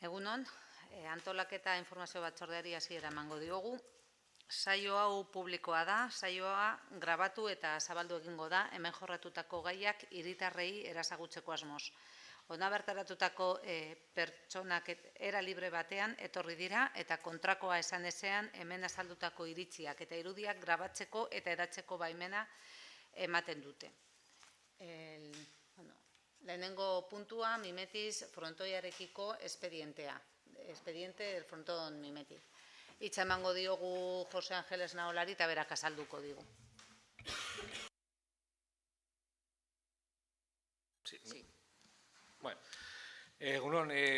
Egunon, antolaketa informazio batzordeari hasiera emango diogu. Saio hau publikoa da, saioa grabatu eta zabaldu egingo da, hemen jorratutako gaiak hiritarrei erazagutzeko asmoz. Hona bertaratutako pertsonak era libre batean etorri dira eta kontrakoa esan ezean hemen azaldutako iritziak eta irudiak grabatzeko eta eratzeko baimena ematen dute. Lehenengo puntua, Mimetiz frontoiarekiko espedientea. Expediente del frontón Mimetiz. Hitza emango diogu Jose Ángeles Naolari eta berak azalduko digu. Sí. Bueno,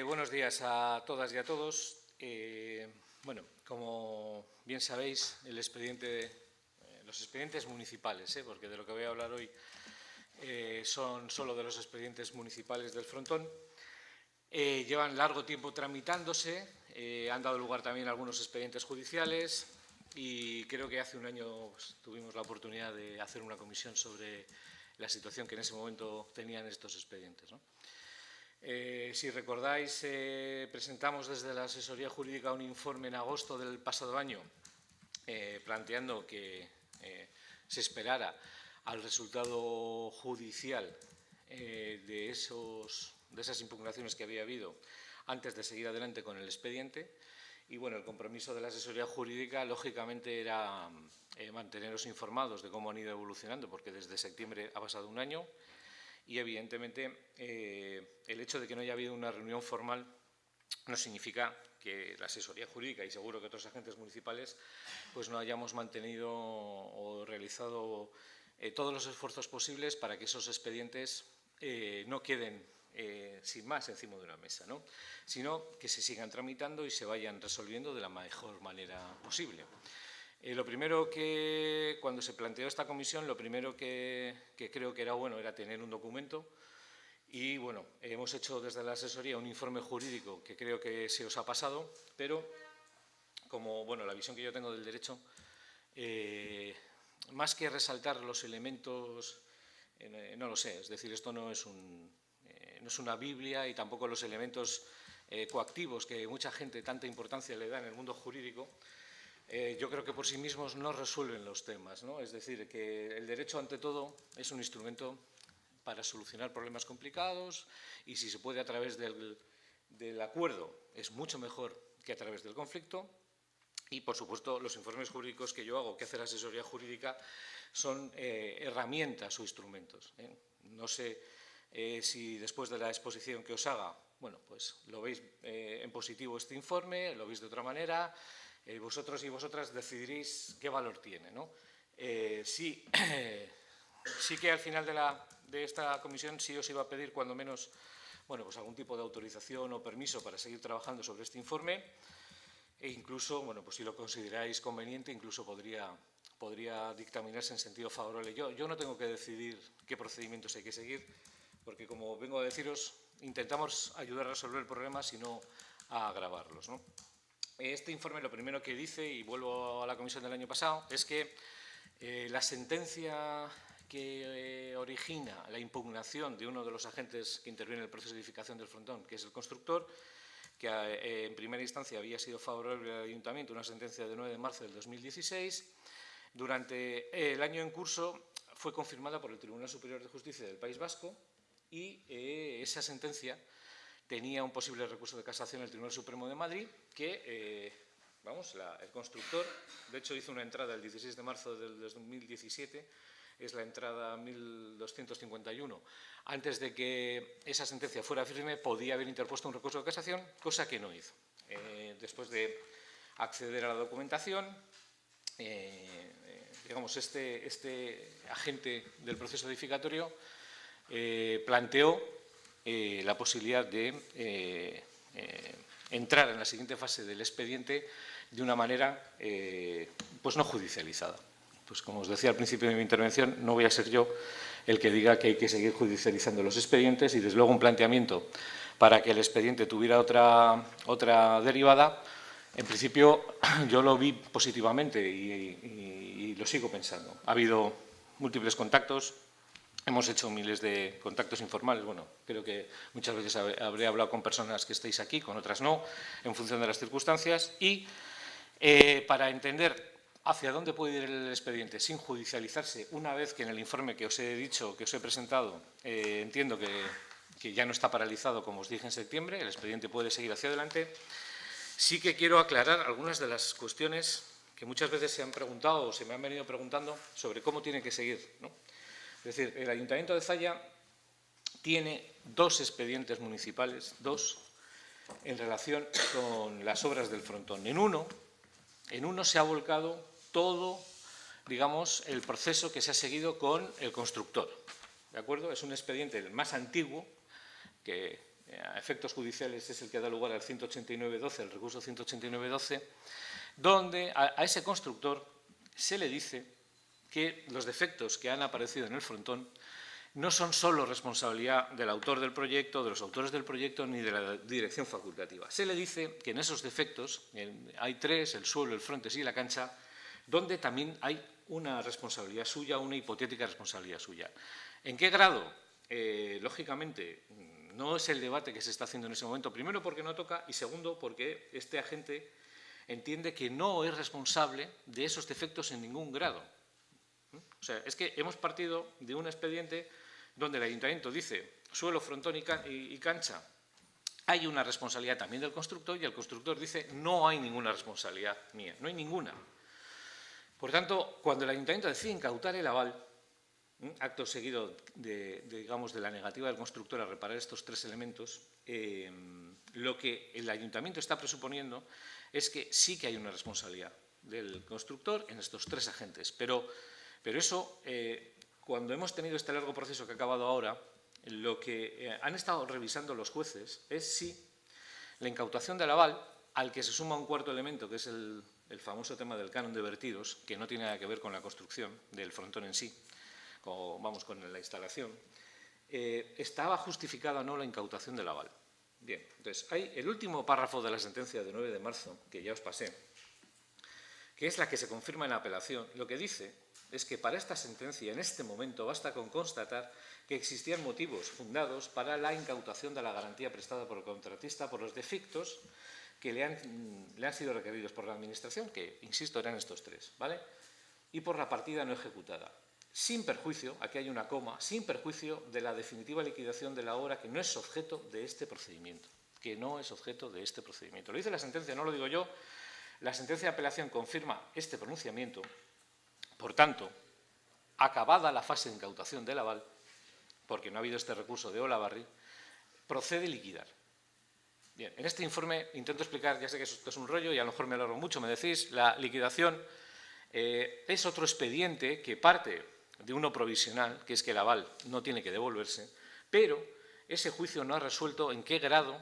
buenos días a todas y a todos. Bueno, como bien sabéis, los expedientes municipales, porque de lo que voy a hablar hoy son solo de los expedientes municipales del frontón. Llevan largo tiempo tramitándose, han dado lugar también a algunos expedientes judiciales y creo que hace un año tuvimos la oportunidad de hacer una comisión sobre la situación que en ese momento tenían estos expedientes, ¿no? Si recordáis, presentamos desde la asesoría jurídica un informe en agosto del pasado año planteando que se esperara al resultado judicial de esas impugnaciones que había habido antes de seguir adelante con el expediente. Y bueno, el compromiso de la asesoría jurídica, lógicamente, era manteneros informados de cómo han ido evolucionando, porque desde septiembre ha pasado un año y, evidentemente, el hecho de que no haya habido una reunión formal no significa que la asesoría jurídica y seguro que otros agentes municipales pues no hayamos mantenido o realizado todos los esfuerzos posibles para que esos expedientes no queden sin más encima de una mesa, ¿no? Sino que se sigan tramitando y se vayan resolviendo de la mejor manera posible. Lo primero que, cuando se planteó esta comisión, lo primero que creo que era bueno era tener un documento y, bueno, hemos hecho desde la asesoría un informe jurídico que creo que se os ha pasado, pero como, bueno, la visión que yo tengo del derecho, más que resaltar los elementos, no lo sé, es decir, esto no es una Biblia y tampoco los elementos coactivos que mucha gente tanta importancia le da en el mundo jurídico, yo creo que por sí mismos no resuelven los temas, ¿no? Es decir, que el derecho ante todo es un instrumento para solucionar problemas complicados y si se puede a través del acuerdo es mucho mejor que a través del conflicto. Y, por supuesto, los informes jurídicos que yo hago, que hace la asesoría jurídica, son herramientas o instrumentos. No sé si después de la exposición que os haga, bueno, pues lo veis en positivo este informe, lo veis de otra manera, vosotros y vosotras decidiréis qué valor tiene, ¿no? Sí que al final de esta comisión sí os iba a pedir cuando menos, bueno, pues algún tipo de autorización o permiso para seguir trabajando sobre este informe. E incluso, bueno, pues si lo consideráis conveniente, incluso podría dictaminarse en sentido favorable. Yo no tengo que decidir qué procedimientos hay que seguir, porque, como vengo a deciros, intentamos ayudar a resolver problemas y no a agravarlos, ¿no? Este informe lo primero que dice, y vuelvo a la comisión del año pasado, es que la sentencia que origina la impugnación de uno de los agentes que interviene en el proceso de edificación del frontón, que es el constructor, que en primera instancia había sido favorable al Ayuntamiento, una sentencia de 9 de marzo del 2016. Durante el año en curso fue confirmada por el Tribunal Superior de Justicia del País Vasco y esa sentencia tenía un posible recurso de casación en el Tribunal Supremo de Madrid que, el constructor, de hecho, hizo una entrada el 16 de marzo del 2017, es la entrada 1251. Antes de que esa sentencia fuera firme, podía haber interpuesto un recurso de casación, cosa que no hizo. Después de acceder a la documentación, digamos, este agente del proceso edificatorio planteó la posibilidad de entrar en la siguiente fase del expediente de una manera pues no judicializada. Pues como os decía al principio de mi intervención, no voy a ser yo el que diga que hay que seguir judicializando los expedientes y, desde luego, un planteamiento para que el expediente tuviera otra derivada, en principio yo lo vi positivamente y lo sigo pensando. Ha habido múltiples contactos Hemos hecho miles de contactos informales. Bueno, creo que muchas veces habré hablado con personas que estáis aquí, con otras no, en función de las circunstancias. Y para entender hacia dónde puede ir el expediente sin judicializarse, una vez que en el informe que os he dicho, que os he presentado, entiendo que ya no está paralizado, como os dije en septiembre, el expediente puede seguir hacia adelante, sí que quiero aclarar algunas de las cuestiones que muchas veces se han preguntado o se me han venido preguntando sobre cómo tiene que seguir, ¿no? Es decir, el Ayuntamiento de Zalla tiene 2 expedientes municipales, 2, en relación con las obras del frontón. En uno se ha volcado todo, digamos, el proceso que se ha seguido con el constructor. ¿De acuerdo? Es un expediente el más antiguo, que a efectos judiciales es el que da lugar al 189.12, el recurso 189.12, donde a ese constructor se le dice que los defectos que han aparecido en el frontón no son solo responsabilidad del autor del proyecto, de los autores del proyecto, ni de la dirección facultativa. Se le dice que en esos defectos, hay 3, el suelo, el frontis y la cancha, donde también hay una responsabilidad suya, una hipotética responsabilidad suya. ¿En qué grado? Lógicamente, no es el debate que se está haciendo en ese momento, primero porque no toca y segundo porque este agente entiende que no es responsable de esos defectos en ningún grado. O sea, es que hemos partido de un expediente donde el Ayuntamiento dice suelo, frontón y cancha. Hay una responsabilidad también del constructor y el constructor dice no hay ninguna responsabilidad mía, no hay ninguna. Por tanto, cuando el Ayuntamiento decide incautar el aval, acto seguido digamos, de la negativa del constructor a reparar estos 3 elementos, lo que el Ayuntamiento está presuponiendo es que sí que hay una responsabilidad del constructor en estos 3 agentes. Pero eso, cuando hemos tenido este largo proceso que ha acabado ahora, lo que han estado revisando los jueces es si la incautación del aval, al que se suma un cuarto elemento, que es el famoso tema del canon de vertidos, que no tiene nada que ver con la construcción del frontón en sí, con la instalación, estaba justificada o no la incautación del aval. Bien, entonces, hay el último párrafo de la sentencia de 9 de marzo, que ya os pasé, que es la que se confirma en la apelación. Lo que dice es que para esta sentencia, en este momento, basta con constatar que existían motivos fundados para la incautación de la garantía prestada por el contratista por los defectos que le han sido requeridos por la Administración, que, insisto, eran estos 3, ¿vale? Y por la partida no ejecutada. Sin perjuicio, aquí hay una coma, sin perjuicio de la definitiva liquidación de la obra que no es objeto de este procedimiento. Que no es objeto de este procedimiento. Lo dice la sentencia, no lo digo yo. La sentencia de apelación confirma este pronunciamiento. Por tanto, acabada la fase de incautación del aval, porque no ha habido este recurso de Olavarri, procede liquidar. Bien, en este informe intento explicar, ya sé que esto es un rollo y a lo mejor me alargo mucho, me decís, la liquidación es otro expediente que parte de uno provisional, que es que el aval no tiene que devolverse, pero ese juicio no ha resuelto en qué grado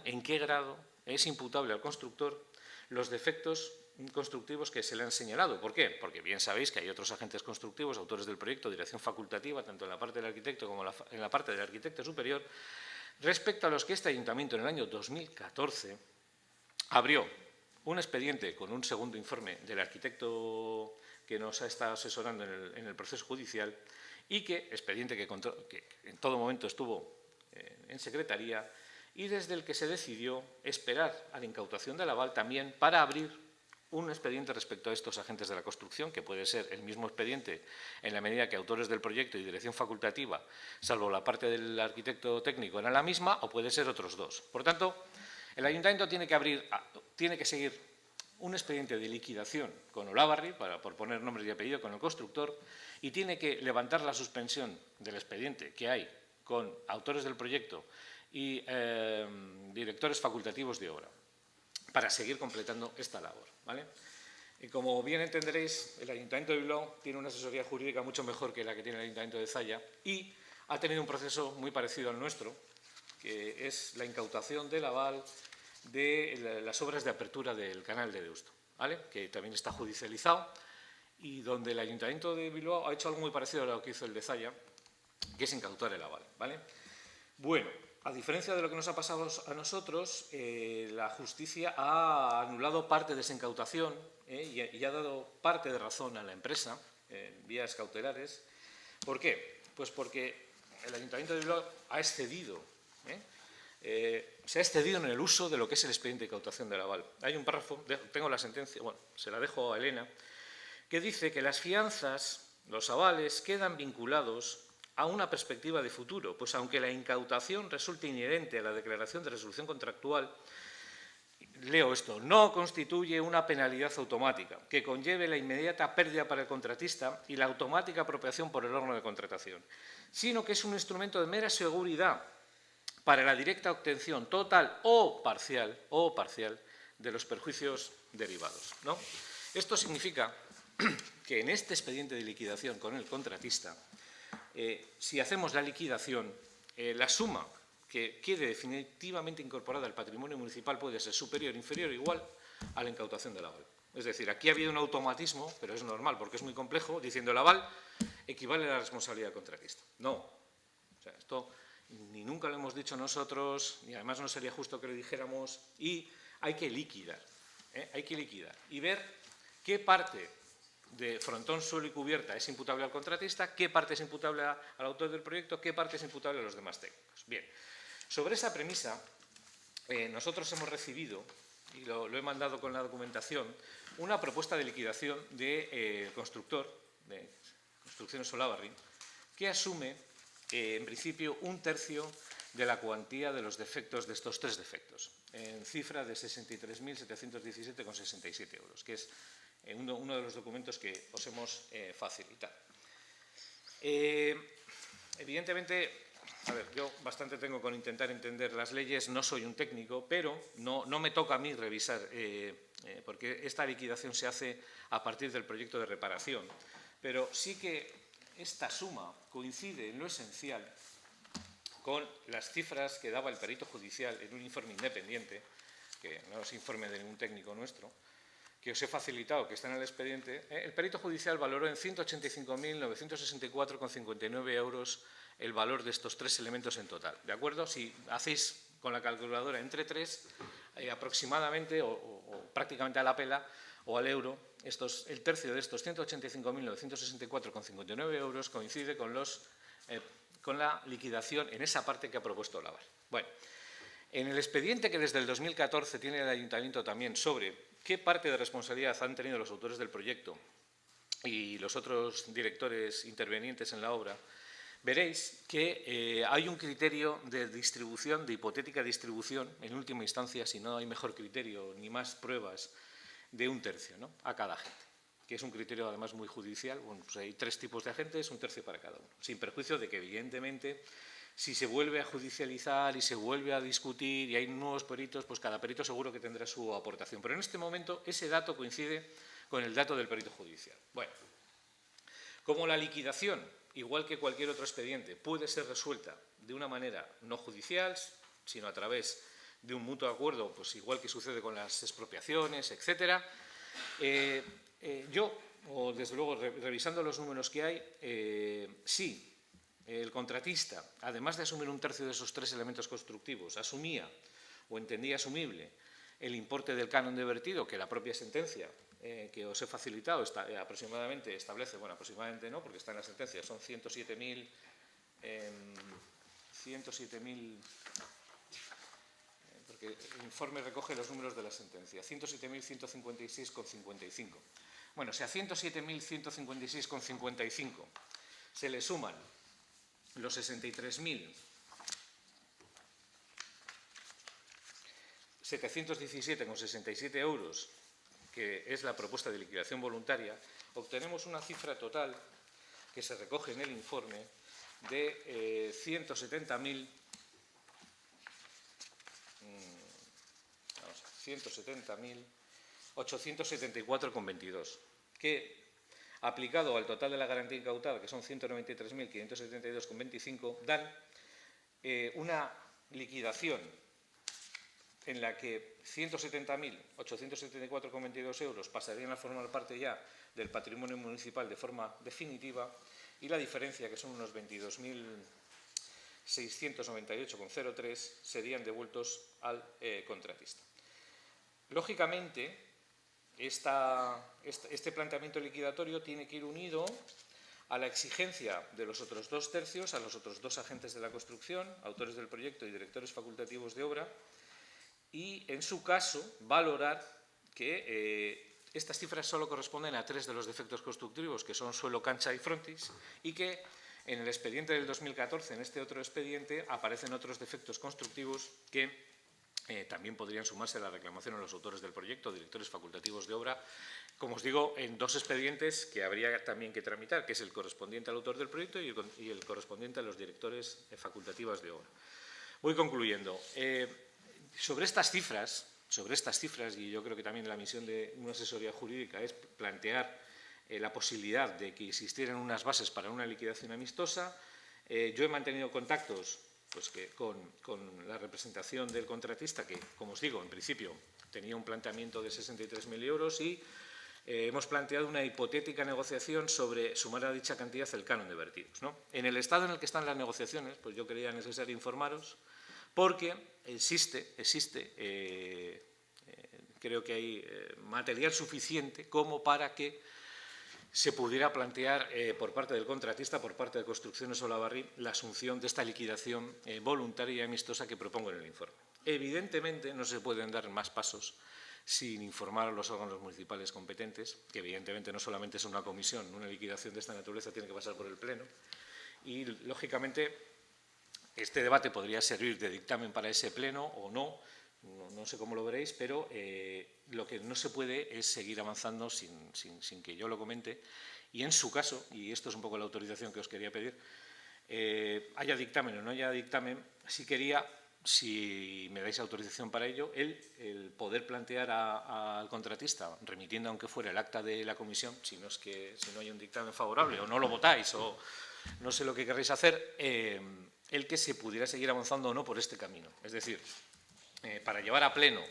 es imputable al constructor los defectos constructivos que se le han señalado. ¿Por qué? Porque bien sabéis que hay otros agentes constructivos, autores del proyecto, dirección facultativa, tanto en la parte del arquitecto como en la parte del arquitecto superior, respecto a los que este ayuntamiento en el año 2014 abrió un expediente con un segundo informe del arquitecto que nos ha estado asesorando en el proceso judicial y expediente que en todo momento estuvo en secretaría y desde el que se decidió esperar a la incautación del aval también para abrir un expediente respecto a estos agentes de la construcción, que puede ser el mismo expediente en la medida que autores del proyecto y dirección facultativa, salvo la parte del arquitecto técnico, eran la misma, o puede ser otros 2. Por tanto, el Ayuntamiento tiene que seguir un expediente de liquidación con Olavarri, por poner nombres y apellido, con el constructor, y tiene que levantar la suspensión del expediente que hay con autores del proyecto y directores facultativos de obra, para seguir completando esta labor, ¿vale? Y como bien entenderéis, el Ayuntamiento de Bilbao tiene una asesoría jurídica mucho mejor que la que tiene el Ayuntamiento de Zalla y ha tenido un proceso muy parecido al nuestro, que es la incautación del aval de las obras de apertura del canal de Deusto, ¿vale? Que también está judicializado y donde el Ayuntamiento de Bilbao ha hecho algo muy parecido a lo que hizo el de Zalla, que es incautar el aval, ¿vale? Bueno, a diferencia de lo que nos ha pasado a nosotros, la justicia ha anulado parte de esa incautación y ha dado parte de razón a la empresa en vías cautelares. ¿Por qué? Pues porque el Ayuntamiento de Bilbao ha excedido, se ha excedido en el uso de lo que es el expediente de incautación del aval. Hay un párrafo, tengo la sentencia, bueno, se la dejo a Elena, que dice que las fianzas, los avales, quedan vinculados a una perspectiva de futuro, pues aunque la incautación resulte inherente a la declaración de resolución contractual, leo esto, no constituye una penalidad automática que conlleve la inmediata pérdida para el contratista y la automática apropiación por el órgano de contratación, sino que es un instrumento de mera seguridad para la directa obtención total o parcial de los perjuicios derivados, ¿no? Esto significa que en este expediente de liquidación con el contratista, si hacemos la liquidación, la suma que quede definitivamente incorporada al patrimonio municipal puede ser superior, inferior o igual a la incautación del aval. Es decir, aquí ha habido un automatismo, pero es normal porque es muy complejo, diciendo el aval equivale a la responsabilidad del contratista. No. O sea, esto ni nunca lo hemos dicho nosotros, ni además no sería justo que lo dijéramos, y hay que liquidar, hay que liquidar y ver qué parte de frontón, suelo y cubierta es imputable al contratista, qué parte es imputable al autor del proyecto, qué parte es imputable a los demás técnicos. Bien, sobre esa premisa, nosotros hemos recibido, y lo he mandado con la documentación, una propuesta de liquidación del constructor, de Construcciones Olavarri, que asume, en principio, 1/3 de la cuantía de los defectos, de estos 3 defectos, en cifra de 63.717,67 euros, que es uno de los documentos que os hemos facilitado. Evidentemente, a ver, yo bastante tengo con intentar entender las leyes, no soy un técnico, pero no me toca a mí revisar, porque esta liquidación se hace a partir del proyecto de reparación, pero sí que esta suma coincide en lo esencial con las cifras que daba el perito judicial en un informe independiente, que no es informe de ningún técnico nuestro, que os he facilitado, que está en el expediente. El perito judicial valoró en 185.964,59 euros el valor de estos 3 elementos en total. ¿De acuerdo? Si hacéis con la calculadora entre 3, aproximadamente o prácticamente a la pela o al euro, el tercio de estos 185.964,59 euros coincide con la liquidación en esa parte que ha propuesto el aval. Bueno, en el expediente que desde el 2014 tiene el Ayuntamiento también sobre qué parte de responsabilidad han tenido los autores del proyecto y los otros directores intervenientes en la obra, veréis que hay un criterio de distribución, de hipotética distribución, en última instancia, si no hay mejor criterio ni más pruebas, de 1/3, ¿no?, a cada agente, que es un criterio además muy judicial. Bueno, pues hay 3 tipos de agentes, 1/3 para cada uno, sin perjuicio de que evidentemente si se vuelve a judicializar y se vuelve a discutir y hay nuevos peritos, pues cada perito seguro que tendrá su aportación. Pero en este momento ese dato coincide con el dato del perito judicial. Bueno, como la liquidación, igual que cualquier otro expediente, puede ser resuelta de una manera no judicial, sino a través de un mutuo acuerdo, pues igual que sucede con las expropiaciones, etcétera, yo, o desde luego revisando los números que hay, sí, el contratista, además de asumir 1/3 de esos 3 elementos constructivos, asumía o entendía asumible el importe del canon de vertido que la propia sentencia que os he facilitado aproximadamente establece, bueno, aproximadamente no, porque está en la sentencia, son 107.000, porque el informe recoge los números de la sentencia, 107.156,55. Bueno, si a 107.156,55 se le suman los 63.717,67 euros, que es la propuesta de liquidación voluntaria, obtenemos una cifra total que se recoge en el informe de 170.874,22, que aplicado al total de la garantía incautada, que son 193.572,25, dan una liquidación en la que 170.874,22 euros pasarían a formar parte ya del patrimonio municipal de forma definitiva y la diferencia, que son unos 22.698,03, serían devueltos al contratista. Lógicamente, este planteamiento liquidatorio tiene que ir unido a la exigencia de los otros 2/3, a los otros 2 agentes de la construcción, autores del proyecto y directores facultativos de obra, y, en su caso, valorar que estas cifras solo corresponden a 3 de los defectos constructivos, que son suelo, cancha y frontis, y que en el expediente del 2014, en este otro expediente, aparecen otros defectos constructivos que también podrían sumarse a la reclamación a los autores del proyecto, directores facultativos de obra, como os digo, en 2 expedientes que habría también que tramitar, que es el correspondiente al autor del proyecto y el correspondiente a los directores facultativos de obra. Voy concluyendo. Sobre estas cifras, y yo creo que también la misión de una asesoría jurídica es plantear la posibilidad de que existieran unas bases para una liquidación amistosa. Yo he mantenido contactos con la representación del contratista, que, como os digo, en principio tenía un planteamiento de 63.000 euros y hemos planteado una hipotética negociación sobre sumar a dicha cantidad el canon de vertidos, ¿no? En el estado en el que están las negociaciones, pues yo creía necesario informaros, porque existe creo que hay material suficiente como para que se pudiera plantear por parte del contratista, por parte de Construcciones Olavarri, la asunción de esta liquidación voluntaria y amistosa que propongo en el informe. Evidentemente, no se pueden dar más pasos sin informar a los órganos municipales competentes, que evidentemente no solamente es una comisión, una liquidación de esta naturaleza tiene que pasar por el Pleno, y, lógicamente, este debate podría servir de dictamen para ese Pleno o no, no sé cómo lo veréis, pero lo que no se puede es seguir avanzando sin que yo lo comente. Y en su caso, y esto es un poco la autorización que os quería pedir, haya dictamen o no haya dictamen, sí quería, si me dais autorización para ello, el poder plantear al contratista, remitiendo aunque fuera el acta de la comisión, si no hay un dictamen favorable o no lo votáis o no sé lo que querréis hacer, el que se pudiera seguir avanzando o no por este camino. Es decir, para llevar a pleno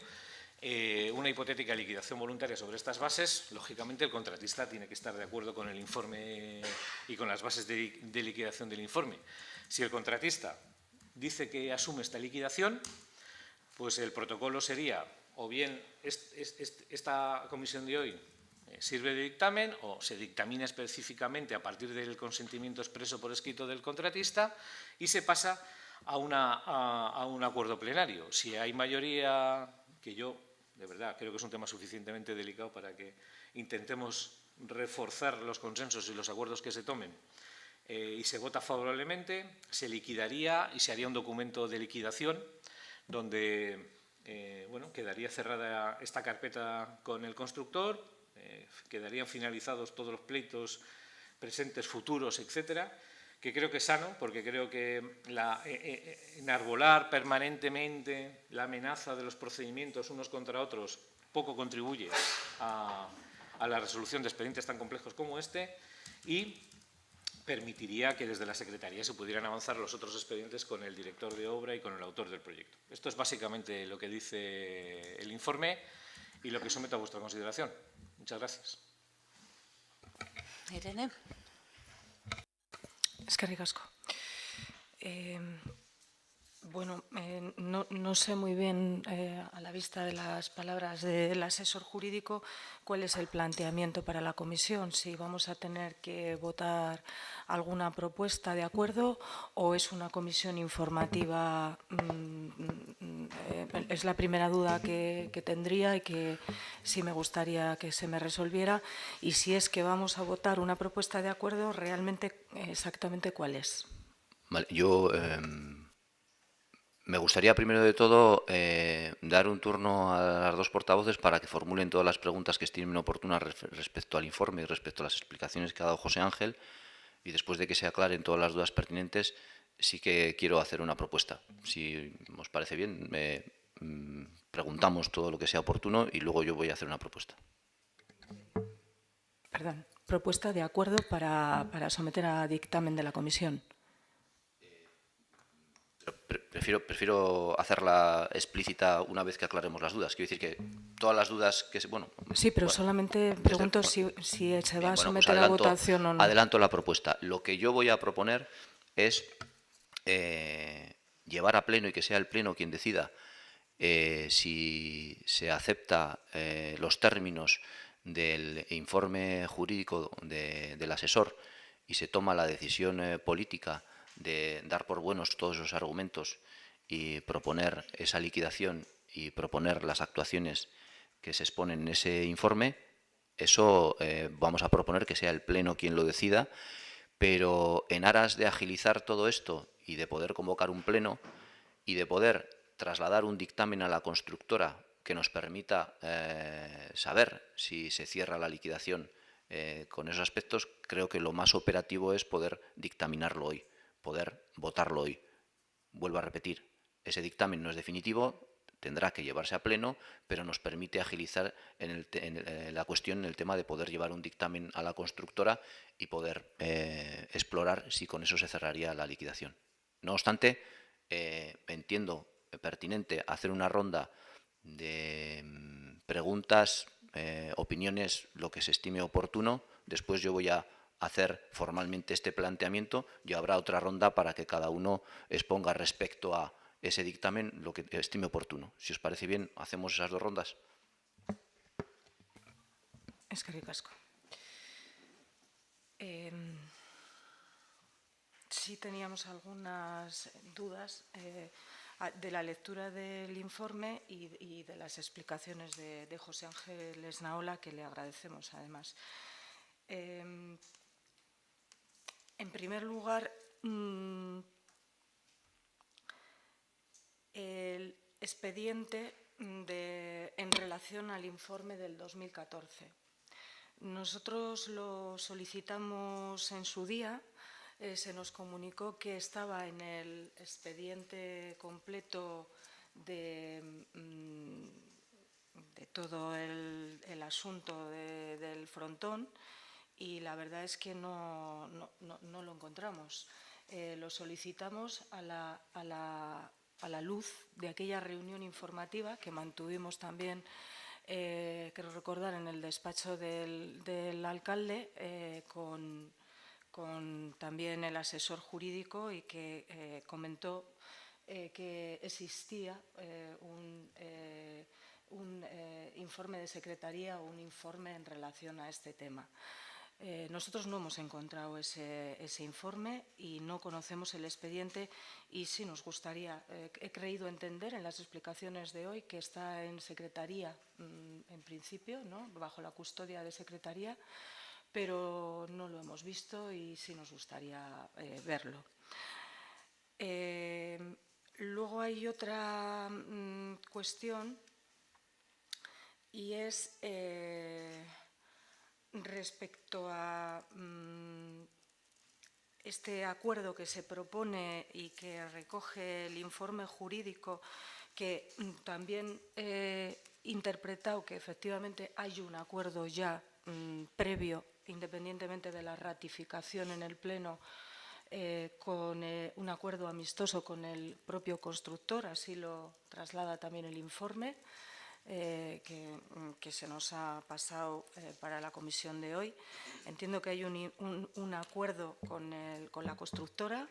una hipotética liquidación voluntaria sobre estas bases, lógicamente el contratista tiene que estar de acuerdo con el informe y con las bases de liquidación del informe. Si el contratista dice que asume esta liquidación, pues el protocolo sería o bien esta comisión de hoy sirve de dictamen o se dictamina específicamente a partir del consentimiento expreso por escrito del contratista y se pasa a un acuerdo plenario. Si hay mayoría, que yo de verdad creo que es un tema suficientemente delicado para que intentemos reforzar los consensos y los acuerdos que se tomen, y se vota favorablemente, se liquidaría y se haría un documento de liquidación donde quedaría cerrada esta carpeta con el constructor, quedarían finalizados todos los pleitos presentes, futuros, etcétera, que creo que es sano, porque creo que enarbolar permanentemente la amenaza de los procedimientos unos contra otros poco contribuye a la resolución de expedientes tan complejos como este y permitiría que desde la Secretaría se pudieran avanzar los otros expedientes con el director de obra y con el autor del proyecto. Esto es básicamente lo que dice el informe y lo que someto a vuestra consideración. Muchas gracias. Irene. Eskerrik asko. Bueno, no sé muy bien, a la vista de las palabras del asesor jurídico, cuál es el planteamiento para la comisión, si vamos a tener que votar alguna propuesta de acuerdo o es una comisión informativa. Es la primera duda que tendría y que sí me gustaría que se me resolviera. Y si es que vamos a votar una propuesta de acuerdo, realmente exactamente cuál es. Vale, yo me gustaría primero de todo dar un turno a las dos portavoces para que formulen todas las preguntas que estimen oportunas respecto al informe y respecto a las explicaciones que ha dado José Ángel, y después de que se aclaren todas las dudas pertinentes, sí que quiero hacer una propuesta. Si os parece bien, preguntamos todo lo que sea oportuno y luego yo voy a hacer una propuesta. Perdón, propuesta de acuerdo para someter a dictamen de la comisión. Prefiero hacerla explícita una vez que aclaremos las dudas. Quiero decir que todas las dudas que... Sí, pero solamente pregunto si se va a someter a votación o no. Adelanto la propuesta. Lo que yo voy a proponer es llevar a pleno y que sea el pleno quien decida si se acepta los términos del informe jurídico del asesor y se toma la decisión política de dar por buenos todos esos argumentos y proponer esa liquidación y proponer las actuaciones que se exponen en ese informe, eso vamos a proponer que sea el Pleno quien lo decida, pero en aras de agilizar todo esto y de poder convocar un Pleno y de poder trasladar un dictamen a la constructora que nos permita saber si se cierra la liquidación con esos aspectos, creo que lo más operativo es poder dictaminarlo hoy, poder votarlo hoy. Vuelvo a repetir, ese dictamen no es definitivo, tendrá que llevarse a pleno, pero nos permite agilizar la cuestión en el tema de poder llevar un dictamen a la constructora y poder explorar si con eso se cerraría la liquidación. No obstante, entiendo pertinente hacer una ronda de preguntas, opiniones, lo que se estime oportuno. Después yo voy a hacer formalmente este planteamiento y habrá otra ronda para que cada uno exponga respecto a ese dictamen lo que estime oportuno. Si os parece bien, hacemos esas dos rondas. Eskerrik asko. Sí teníamos algunas dudas de la lectura del informe y de las explicaciones de José Ángel Esnaola, que le agradecemos además. En primer lugar, el expediente en relación al informe del 2014. Nosotros lo solicitamos en su día. Se nos comunicó que estaba en el expediente completo de todo el asunto del frontón, y la verdad es que no lo encontramos. Lo solicitamos a la luz de aquella reunión informativa que mantuvimos también, quiero recordar, en el despacho del alcalde, con también el asesor jurídico, y que comentó que existía un informe de secretaría o un informe en relación a este tema. Nosotros no hemos encontrado ese informe y no conocemos el expediente, y sí nos gustaría, he creído entender en las explicaciones de hoy que está en secretaría en principio, ¿no?, bajo la custodia de secretaría, pero no lo hemos visto y sí nos gustaría verlo. Luego hay otra cuestión, y es respecto a este acuerdo que se propone y que recoge el informe jurídico, que también he interpretado que efectivamente hay un acuerdo ya previo, independientemente de la ratificación en el Pleno, con un acuerdo amistoso con el propio constructor, así lo traslada también el informe que se nos ha pasado para la comisión de hoy. Entiendo que hay un acuerdo con la constructora,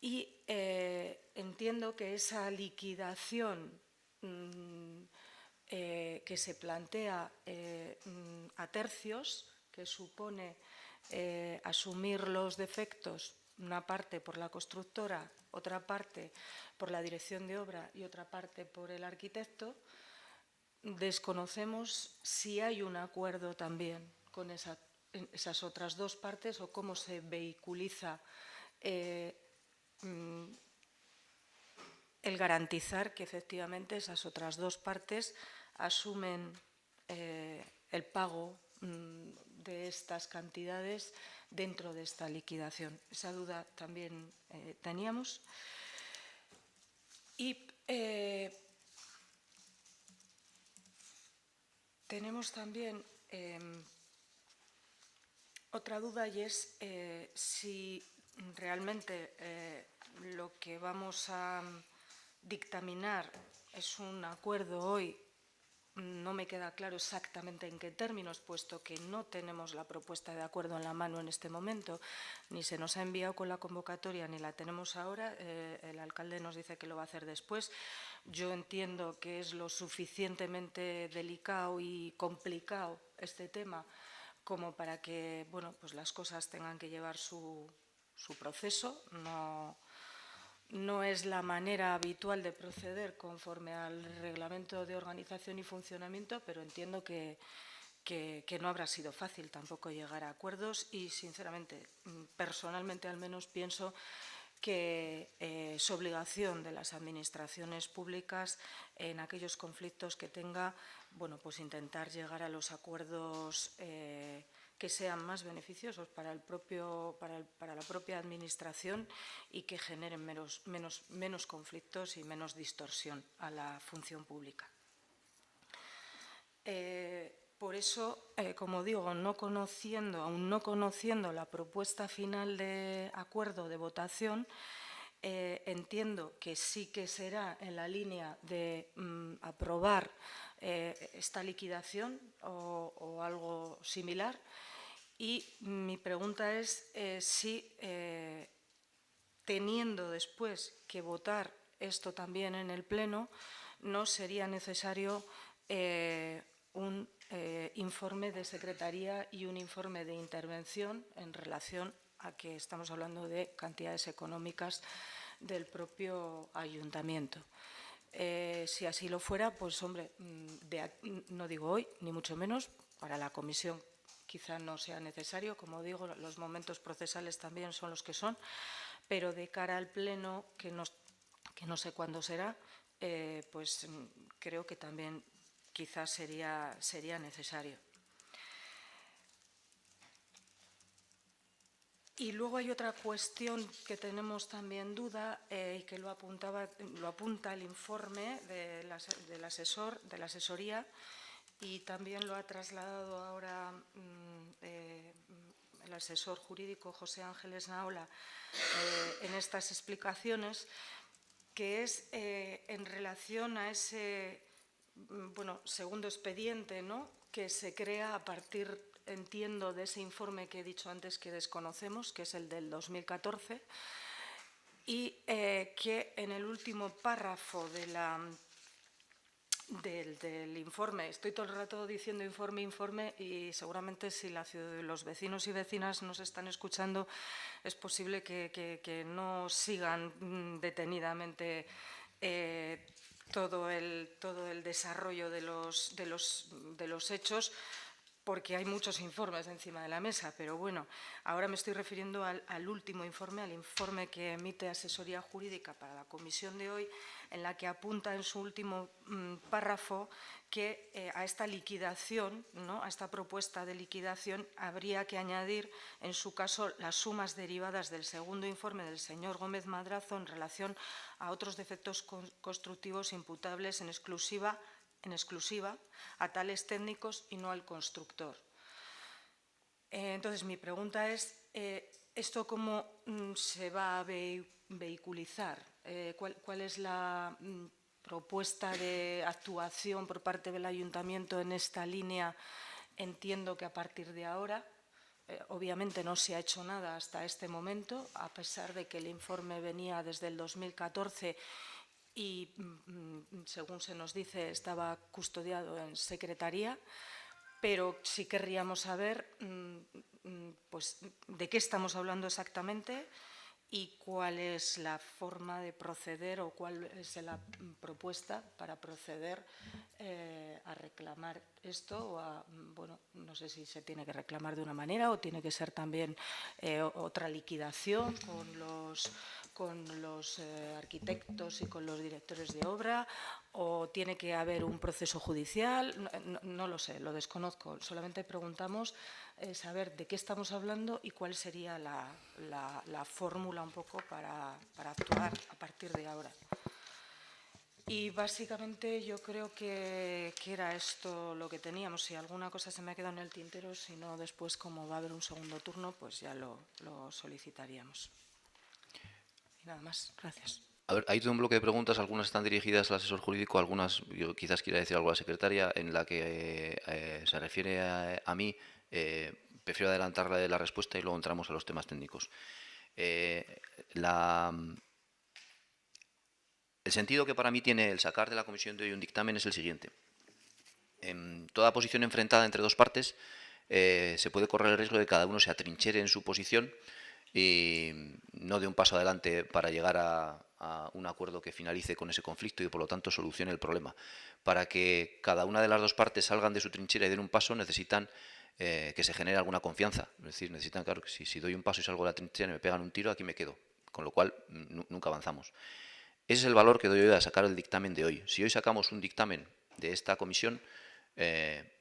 y entiendo que esa liquidación que se plantea a tercios, que supone asumir los defectos, una parte por la constructora, otra parte por la dirección de obra y otra parte por el arquitecto, desconocemos si hay un acuerdo también con esas otras dos partes, o cómo se vehiculiza el garantizar que efectivamente esas otras dos partes asumen el pago de estas cantidades dentro de esta liquidación. Esa duda también teníamos. Y tenemos también otra duda, y es si realmente lo que vamos a dictaminar es un acuerdo hoy. No me queda claro exactamente en qué términos, puesto que no tenemos la propuesta de acuerdo en la mano en este momento, ni se nos ha enviado con la convocatoria, ni la tenemos ahora. El alcalde nos dice que lo va a hacer después. Yo entiendo que es lo suficientemente delicado y complicado este tema como para que bueno, pues las cosas tengan que llevar su proceso. No es la manera habitual de proceder conforme al reglamento de organización y funcionamiento, pero entiendo que no habrá sido fácil tampoco llegar a acuerdos y, sinceramente, personalmente al menos pienso que es obligación de las administraciones públicas en aquellos conflictos que tenga, bueno, pues intentar llegar a los acuerdos que sean más beneficiosos para la propia administración y que generen menos conflictos y menos distorsión a la función pública. Por eso, como digo, aún no conociendo la propuesta final de acuerdo de votación, entiendo que sí que será en la línea de aprobar esta liquidación o algo similar. Y mi pregunta es si, teniendo después que votar esto también en el Pleno, no sería necesario un informe de secretaría y un informe de intervención en relación a que estamos hablando de cantidades económicas del propio ayuntamiento. Si así lo fuera, pues hombre, no digo hoy, ni mucho menos, para la comisión quizá no sea necesario, como digo, los momentos procesales también son los que son, pero de cara al Pleno, que no sé cuándo será, pues creo que también quizás sería necesario. Y luego hay otra cuestión que tenemos también duda y que lo apunta el informe del asesor, de la asesoría, y también lo ha trasladado ahora el asesor jurídico José Ángeles Naola en estas explicaciones, que es en relación a ese segundo expediente, ¿no?, que se crea a partir, entiendo, de ese informe que he dicho antes que desconocemos, que es el del 2014, y que en el último párrafo del informe, estoy todo el rato diciendo informe, y seguramente si los vecinos y vecinas nos están escuchando es posible que no sigan detenidamente todo el desarrollo de los hechos, porque hay muchos informes encima de la mesa, pero bueno, ahora me estoy refiriendo al último informe, al informe que emite Asesoría Jurídica para la comisión de hoy, en la que apunta en su último párrafo que a esta liquidación, ¿no?, a esta propuesta de liquidación, habría que añadir, en su caso, las sumas derivadas del segundo informe del señor Gómez Madrazo en relación a otros defectos constructivos imputables en exclusiva a tales técnicos y no al constructor. Entonces, mi pregunta es, ¿esto cómo se va a vehiculizar? ¿Cuál es la propuesta de actuación por parte del ayuntamiento en esta línea? Entiendo que a partir de ahora, obviamente no se ha hecho nada hasta este momento, a pesar de que el informe venía desde el 2014 y, según se nos dice, estaba custodiado en secretaría, pero sí querríamos saber pues, de qué estamos hablando exactamente y cuál es la forma de proceder o cuál es la propuesta para proceder a reclamar esto o a, bueno, no sé si se tiene que reclamar de una manera o tiene que ser también otra liquidación con los arquitectos y con los directores de obra, o tiene que haber un proceso judicial, no lo sé, lo desconozco. Solamente preguntamos saber de qué estamos hablando y cuál sería la fórmula un poco para actuar a partir de ahora. Y básicamente yo creo que era esto lo que teníamos. Si alguna cosa se me ha quedado en el tintero, si no, después, como va a haber un segundo turno, pues ya lo solicitaríamos. Y nada más. Gracias. A ver, hay todo un bloque de preguntas, algunas están dirigidas al asesor jurídico, algunas yo quizás quiera decir algo a la secretaria, en la que se refiere a mí. Prefiero adelantar la respuesta y luego entramos a los temas técnicos. El sentido que para mí tiene el sacar de la comisión de hoy un dictamen es el siguiente. En toda posición enfrentada entre dos partes se puede correr el riesgo de que cada uno se atrinchere en su posición y no dé un paso adelante para llegar a un acuerdo que finalice con ese conflicto y por lo tanto solucione el problema. Para que cada una de las dos partes salgan de su trinchera y den un paso necesitan que se genere alguna confianza. Es decir, necesitan, claro, que si doy un paso y salgo de la trinchera y me pegan un tiro, aquí me quedo. Con lo cual nunca avanzamos. Ese es el valor que doy hoy a sacar el dictamen de hoy. Si hoy sacamos un dictamen de esta comisión,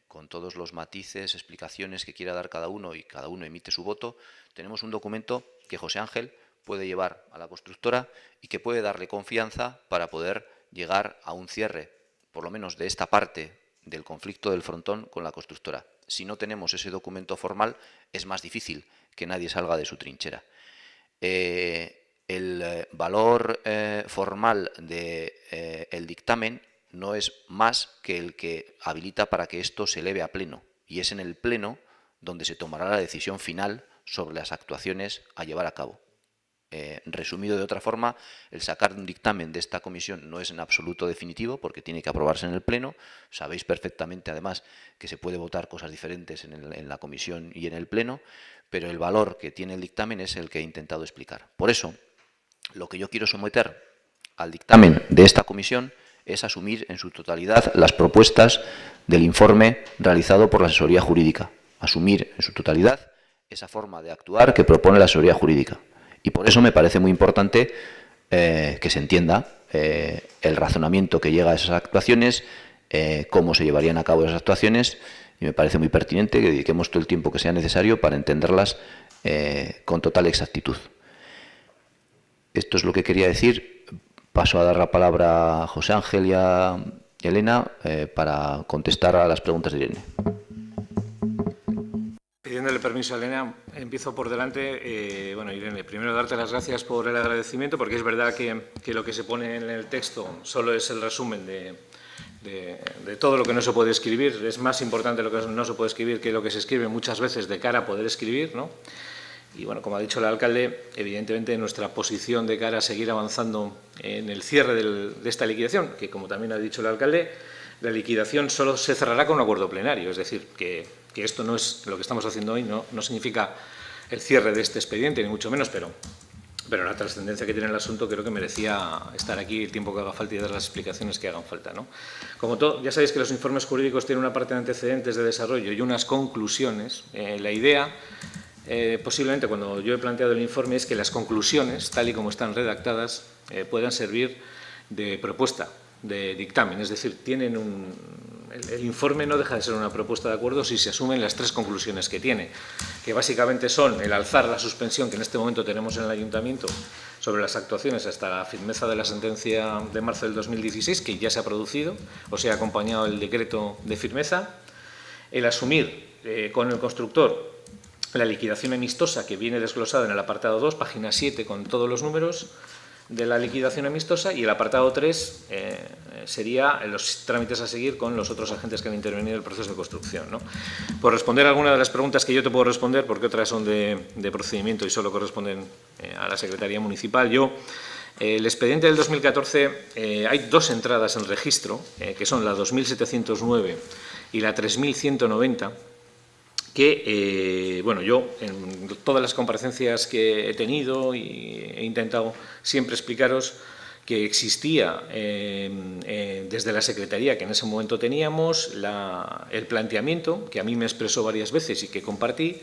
con todos los matices, explicaciones que quiera dar cada uno y cada uno emite su voto, tenemos un documento que José Ángel puede llevar a la constructora y que puede darle confianza para poder llegar a un cierre, por lo menos de esta parte del conflicto del frontón con la constructora. Si no tenemos ese documento formal, es más difícil que nadie salga de su trinchera. El valor formal del dictamen no es más que el que habilita para que esto se eleve a pleno, y es en el pleno donde se tomará la decisión final sobre las actuaciones a llevar a cabo. Resumido de otra forma, el sacar un dictamen de esta comisión no es en absoluto definitivo porque tiene que aprobarse en el pleno. Sabéis perfectamente, además, que se puede votar cosas diferentes en la comisión y en el pleno, pero el valor que tiene el dictamen es el que he intentado explicar. Por eso, lo que yo quiero someter al dictamen de esta comisión es asumir en su totalidad las propuestas del informe realizado por la asesoría jurídica. Asumir en su totalidad esa forma de actuar que propone la asesoría jurídica. Y por eso me parece muy importante que se entienda el razonamiento que llega a esas actuaciones, cómo se llevarían a cabo esas actuaciones, y me parece muy pertinente que dediquemos todo el tiempo que sea necesario para entenderlas con total exactitud. Esto es lo que quería decir. Paso a dar la palabra a José Ángel y a Elena para contestar a las preguntas de Irene. Pidiéndole permiso a Elena, empiezo por delante. Bueno, Irene, primero darte las gracias por el agradecimiento, porque es verdad que lo que se pone en el texto solo es el resumen de todo lo que no se puede escribir. Es más importante lo que no se puede escribir que lo que se escribe muchas veces de cara a poder escribir, ¿no? Y bueno, como ha dicho el alcalde, evidentemente nuestra posición de cara a seguir avanzando en el cierre de esta liquidación, que como también ha dicho el alcalde, la liquidación solo se cerrará con un acuerdo plenario, es decir, que esto no es lo que estamos haciendo hoy, no significa el cierre de este expediente, ni mucho menos, pero la trascendencia que tiene el asunto creo que merecía estar aquí el tiempo que haga falta y dar las explicaciones que hagan falta, ¿no? Como todo, ya sabéis que los informes jurídicos tienen una parte de antecedentes de desarrollo y unas conclusiones. La idea, posiblemente cuando yo he planteado el informe, es que las conclusiones, tal y como están redactadas, puedan servir de propuesta, de dictamen, es decir, el informe no deja de ser una propuesta de acuerdo si se asumen las tres conclusiones que tiene, que básicamente son el alzar la suspensión que en este momento tenemos en el Ayuntamiento sobre las actuaciones hasta la firmeza de la sentencia de marzo del 2016, que ya se ha producido, o sea, ha acompañado el decreto de firmeza, el asumir con el constructor la liquidación amistosa que viene desglosada en el apartado 2, página 7, con todos los números de la liquidación amistosa, y el apartado 3 sería los trámites a seguir con los otros agentes que han intervenido en el proceso de construcción, ¿no? Por responder a alguna de las preguntas que yo te puedo responder, porque otras son de procedimiento y solo corresponden a la Secretaría Municipal, el expediente del 2014, hay dos entradas en registro, que son la 2709 y la 3190, que, bueno, yo en todas las comparecencias que he tenido y he intentado siempre explicaros que existía desde la Secretaría que en ese momento teníamos el planteamiento, que a mí me expresó varias veces y que compartí,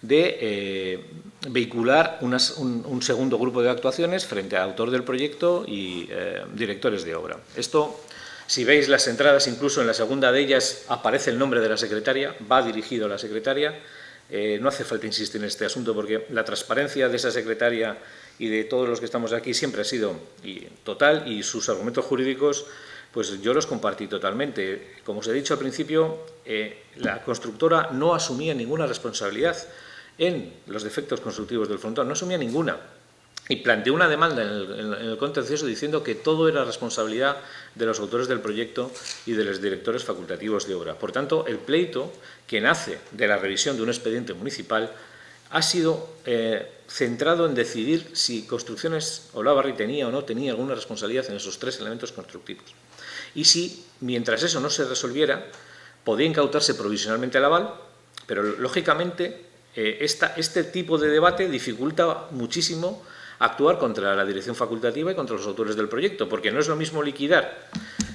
de vehicular un segundo grupo de actuaciones frente al autor del proyecto y directores de obra. Esto, si veis las entradas, incluso en la segunda de ellas aparece el nombre de la secretaria, va dirigido a la secretaria. No hace falta insistir en este asunto porque la transparencia de esa secretaria y de todos los que estamos aquí siempre ha sido total, y sus argumentos jurídicos pues yo los compartí totalmente. Como os he dicho al principio, la constructora no asumía ninguna responsabilidad en los defectos constructivos del frontón, no asumía ninguna. Y planteó una demanda en el contencioso diciendo que todo era responsabilidad de los autores del proyecto y de los directores facultativos de obra. Por tanto, el pleito que nace de la revisión de un expediente municipal ha sido centrado en decidir si Construcciones Olavarri tenía o no tenía alguna responsabilidad en esos tres elementos constructivos. Y si, mientras eso no se resolviera, podía incautarse provisionalmente el aval Pero, lógicamente, este tipo de debate dificulta muchísimo actuar contra la dirección facultativa y contra los autores del proyecto, porque no es lo mismo liquidar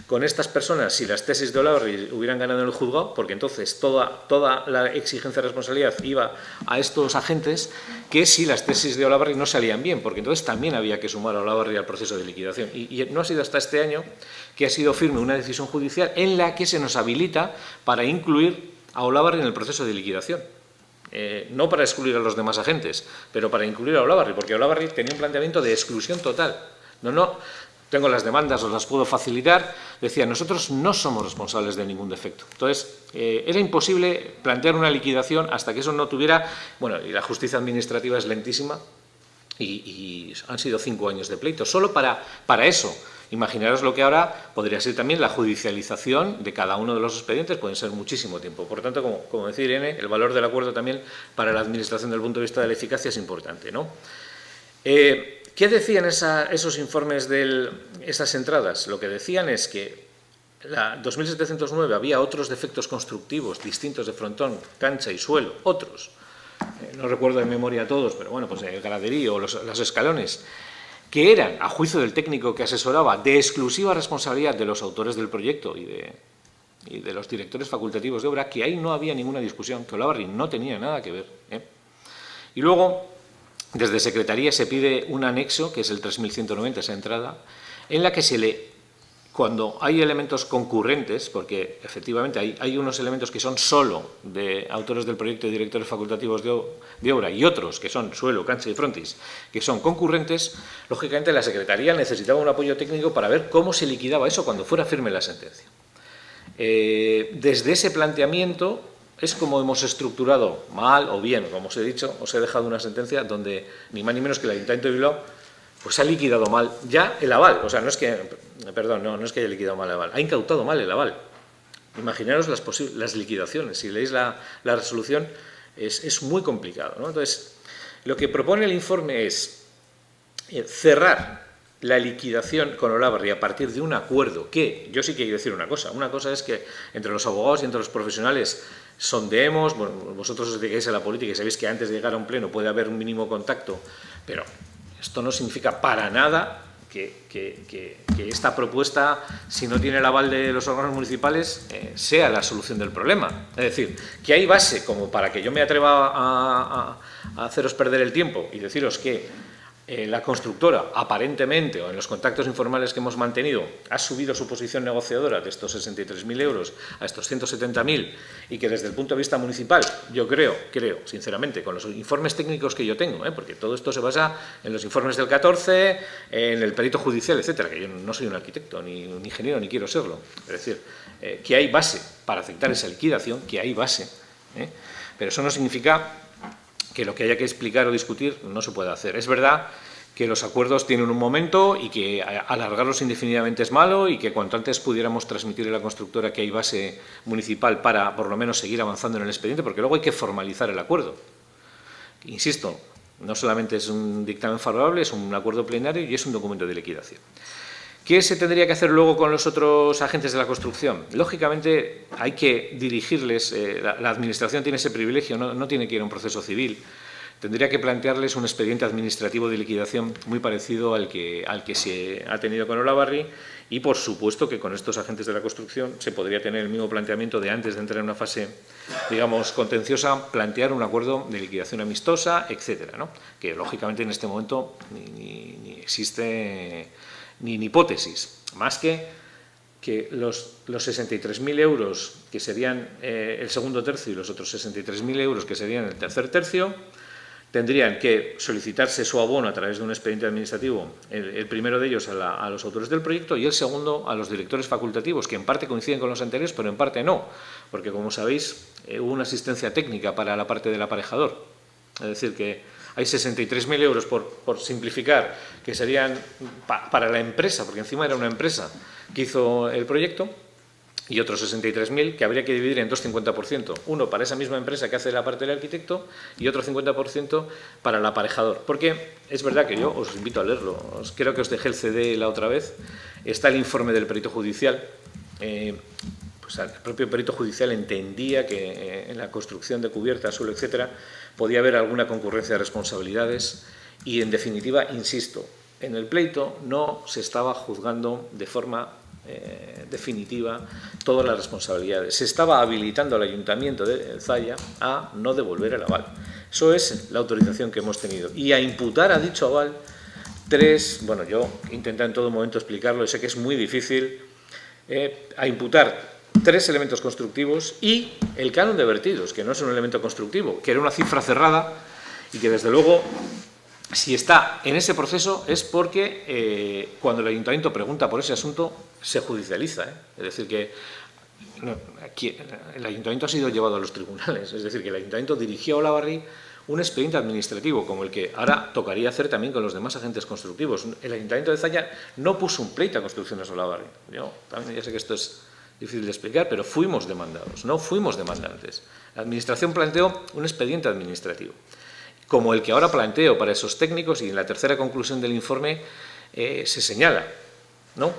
con estas personas si las tesis de Olavarri hubieran ganado en el juzgado, porque entonces toda la exigencia de responsabilidad iba a estos agentes, que si las tesis de Olavarri no salían bien, porque entonces también había que sumar a Olavarri al proceso de liquidación. Y no ha sido hasta este año que ha sido firme una decisión judicial en la que se nos habilita para incluir a Olavarri en el proceso de liquidación. No para excluir a los demás agentes, pero para incluir a Olavarri, porque Olavarri tenía un planteamiento de exclusión total. No, tengo las demandas, os las puedo facilitar. Decía, nosotros no somos responsables de ningún defecto. Entonces, era imposible plantear una liquidación hasta que eso no tuviera... Bueno, y la justicia administrativa es lentísima y han sido 5 años de pleito, solo para eso. Imaginaros lo que ahora podría ser también la judicialización de cada uno de los expedientes, pueden ser muchísimo tiempo. Por tanto, como decía Irene, el valor del acuerdo también para la Administración desde el punto de vista de la eficacia es importante, ¿no? ¿Qué decían esos informes de esas entradas? Lo que decían es que la 2709 había otros defectos constructivos distintos de frontón, cancha y suelo, otros. No recuerdo de memoria todos, pero bueno, pues el graderío o los escalones, que eran, a juicio del técnico que asesoraba, de exclusiva responsabilidad de los autores del proyecto y de los directores facultativos de obra, que ahí no había ninguna discusión, que Olavarri no tenía nada que ver. Y luego, desde Secretaría se pide un anexo, que es el 3190, esa entrada, en la que cuando hay elementos concurrentes, porque efectivamente hay unos elementos que son solo de autores del proyecto y directores facultativos de obra y otros que son suelo, cancha y frontis, que son concurrentes, lógicamente la Secretaría necesitaba un apoyo técnico para ver cómo se liquidaba eso cuando fuera firme la sentencia. Desde ese planteamiento es como hemos estructurado, mal o bien, como os he dicho, os he dejado una sentencia donde ni más ni menos que el Ayuntamiento de Bilbao pues ha liquidado mal ya el aval, o sea, no es que haya liquidado mal el aval, ha incautado mal el aval. Imaginaros las liquidaciones, si leéis la resolución es muy complicado, ¿no? Entonces, lo que propone el informe es cerrar la liquidación con Olavarri a partir de un acuerdo que, yo sí que quiero decir una cosa es que entre los abogados y entre los profesionales sondeemos, bueno, vosotros os dedicáis a la política y sabéis que antes de llegar a un pleno puede haber un mínimo contacto, pero esto no significa para nada que esta propuesta, si no tiene el aval de los órganos municipales, sea la solución del problema. Es decir, que hay base como para que yo me atreva a haceros perder el tiempo y deciros que la constructora, aparentemente, o en los contactos informales que hemos mantenido, ha subido su posición negociadora de estos 63.000 euros a estos 170.000 y que desde el punto de vista municipal, yo creo, sinceramente, con los informes técnicos que yo tengo, porque todo esto se basa en los informes del 14, en el perito judicial, etcétera, que yo no soy un arquitecto, ni un ingeniero, ni quiero serlo. Es decir, que hay base para aceptar esa liquidación, que hay base, pero eso no significa que lo que haya que explicar o discutir no se pueda hacer. Es verdad que los acuerdos tienen un momento y que alargarlos indefinidamente es malo y que cuanto antes pudiéramos transmitirle a la constructora que hay base municipal para por lo menos seguir avanzando en el expediente, porque luego hay que formalizar el acuerdo. Insisto, no solamente es un dictamen favorable, es un acuerdo plenario y es un documento de liquidación. ¿Qué se tendría que hacer luego con los otros agentes de la construcción? Lógicamente hay que dirigirles, la administración tiene ese privilegio, no tiene que ir a un proceso civil. Tendría que plantearles un expediente administrativo de liquidación muy parecido al que se ha tenido con Olavarri y, por supuesto, que con estos agentes de la construcción se podría tener el mismo planteamiento de antes de entrar en una fase, digamos, contenciosa, plantear un acuerdo de liquidación amistosa, etcétera, ¿no? Que, lógicamente, en este momento ni existe ni hipótesis, más que los 63.000 euros que serían el segundo tercio y los otros 63.000 euros que serían el tercer tercio, tendrían que solicitarse su abono a través de un expediente administrativo, el primero de ellos a los autores del proyecto y el segundo a los directores facultativos, que en parte coinciden con los anteriores, pero en parte no, porque como sabéis hubo una asistencia técnica para la parte del aparejador, es decir que hay 63.000 euros, por simplificar, que serían para la empresa, porque encima era una empresa que hizo el proyecto, y otros 63.000 que habría que dividir en dos 50%. Uno para esa misma empresa que hace la parte del arquitecto y otro 50% para el aparejador. Porque es verdad que yo os invito a leerlo. Creo que os dejé el CD la otra vez. Está el informe del perito judicial. pues el propio perito judicial entendía que en la construcción de cubiertas, suelo, etcétera, podía haber alguna concurrencia de responsabilidades y, en definitiva, insisto, en el pleito no se estaba juzgando de forma definitiva todas las responsabilidades. Se estaba habilitando al Ayuntamiento de Zalla a no devolver el aval. Eso es la autorización que hemos tenido. Y a imputar a dicho aval bueno, yo intento en todo momento explicarlo, y sé que es muy difícil, a imputar 3 elementos constructivos y el canon de vertidos, que no es un elemento constructivo, que era una cifra cerrada y que, desde luego, si está en ese proceso es porque cuando el Ayuntamiento pregunta por ese asunto se judicializa. Es decir, que aquí el Ayuntamiento ha sido llevado a los tribunales. Es decir, que el Ayuntamiento dirigió a Olavarri un expediente administrativo, como el que ahora tocaría hacer también con los demás agentes constructivos. El Ayuntamiento de Zalla no puso un pleito a Construcciones Olavarri. Yo también ya sé que esto es difícil de explicar, pero fuimos demandados, no fuimos demandantes. La Administración planteó un expediente administrativo, como el que ahora planteo para esos técnicos, y en la tercera conclusión del informe se señala, ¿no?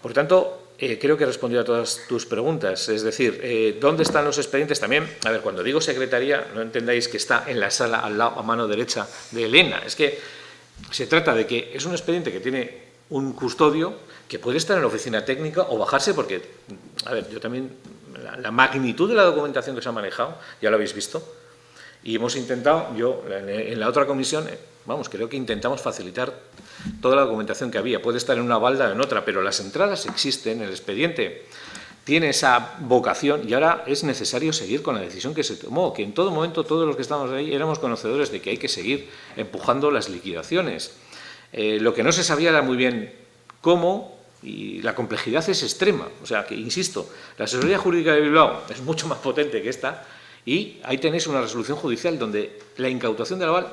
Por tanto, creo que he respondido a todas tus preguntas. Es decir, ¿dónde están los expedientes? También, a ver, cuando digo secretaría, no entendáis que está en la sala al lado, a mano derecha de Elena. Es que se trata de que es un expediente que tiene un custodio que puede estar en la oficina técnica o bajarse, porque, a ver, yo también, la magnitud de la documentación que se ha manejado, ya lo habéis visto, y hemos intentado, yo en la otra comisión, vamos, creo que intentamos facilitar toda la documentación que había. Puede estar en una balda o en otra, pero las entradas existen, el expediente tiene esa vocación, y ahora es necesario seguir con la decisión que se tomó, que en todo momento todos los que estábamos ahí éramos conocedores de que hay que seguir empujando las liquidaciones. Lo que no se sabía era muy bien cómo, y la complejidad es extrema. O sea, que, insisto, la asesoría jurídica de Bilbao es mucho más potente que esta, y ahí tenéis una resolución judicial donde la incautación del aval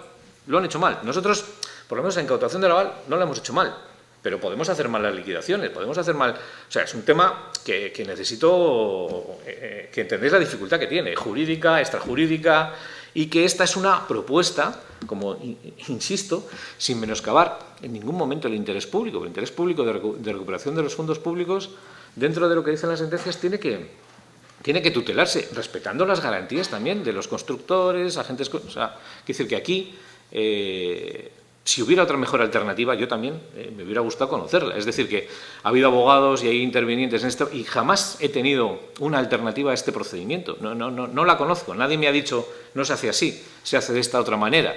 lo han hecho mal. Nosotros, por lo menos, la incautación del aval no la hemos hecho mal, pero podemos hacer mal las liquidaciones, podemos hacer mal... O sea, es un tema que necesito que entendáis la dificultad que tiene, jurídica, extrajurídica, y que esta es una propuesta, como insisto, sin menoscabar en ningún momento el interés público. El interés público de recuperación de los fondos públicos, dentro de lo que dicen las sentencias, tiene que tutelarse, respetando las garantías también de los constructores, agentes... O sea, quiero decir que aquí, si hubiera otra mejor alternativa, yo también me hubiera gustado conocerla. Es decir, que ha habido abogados y hay intervinientes en esto, y jamás he tenido una alternativa a este procedimiento. No la conozco. Nadie me ha dicho, no se hace así, se hace de esta otra manera.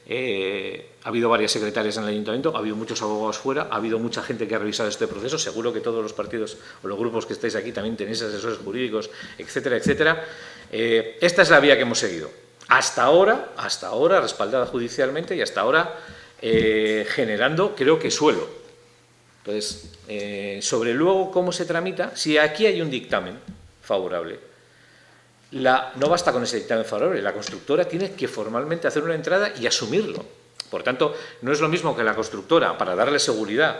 Ha habido varias secretarias en el Ayuntamiento, ha habido muchos abogados fuera, ha habido mucha gente que ha revisado este proceso. Seguro que todos los partidos o los grupos que estáis aquí también tenéis asesores jurídicos, etcétera, etcétera. Esta es la vía que hemos seguido. Hasta ahora, respaldada judicialmente, y hasta ahora generando, creo que suelo. Entonces, sobre luego cómo se tramita, si aquí hay un dictamen favorable, no basta con ese dictamen favorable, la constructora tiene que formalmente hacer una entrada y asumirlo. Por tanto, no es lo mismo que la constructora, para darle seguridad,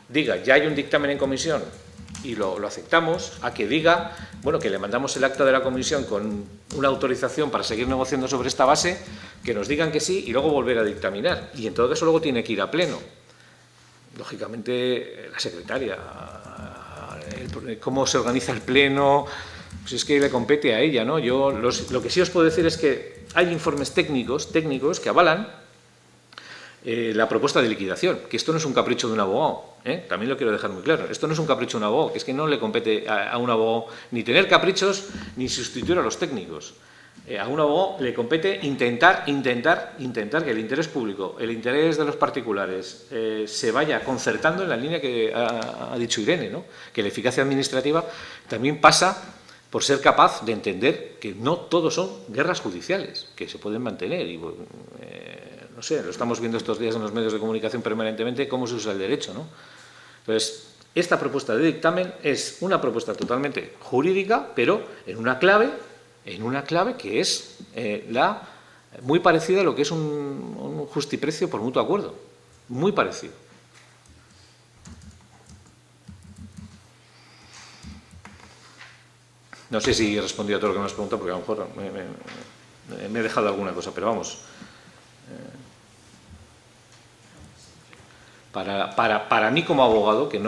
diga, ya hay un dictamen en comisión y lo aceptamos, a que diga, bueno, que le mandamos el acta de la comisión con una autorización para seguir negociando sobre esta base, que nos digan que sí y luego volver a dictaminar. Y en todo caso luego tiene que ir a pleno. Lógicamente, la secretaria, cómo se organiza el pleno, pues es que le compete a ella, ¿no? Yo lo que sí os puedo decir es que hay informes técnicos que avalan la propuesta de liquidación, que esto no es un capricho de un abogado, también lo quiero dejar muy claro. Esto no es un capricho de un abogado, que es que no le compete a un abogado ni tener caprichos ni sustituir a los técnicos. A un abogado le compete intentar que el interés público, el interés de los particulares, se vaya concertando en la línea que ha dicho Irene, ¿no? Que la eficacia administrativa también pasa por ser capaz de entender que no todos son guerras judiciales, que se pueden mantener. Y, no sé, lo estamos viendo estos días en los medios de comunicación permanentemente, cómo se usa el derecho, ¿no? Entonces, esta propuesta de dictamen es una propuesta totalmente jurídica, pero en una clave que es muy parecida a lo que es un justiprecio por mutuo acuerdo. Muy parecido. No sé si he respondido a todo lo que me has preguntado, porque a lo mejor me he dejado alguna cosa, pero vamos. Para mí como abogado, que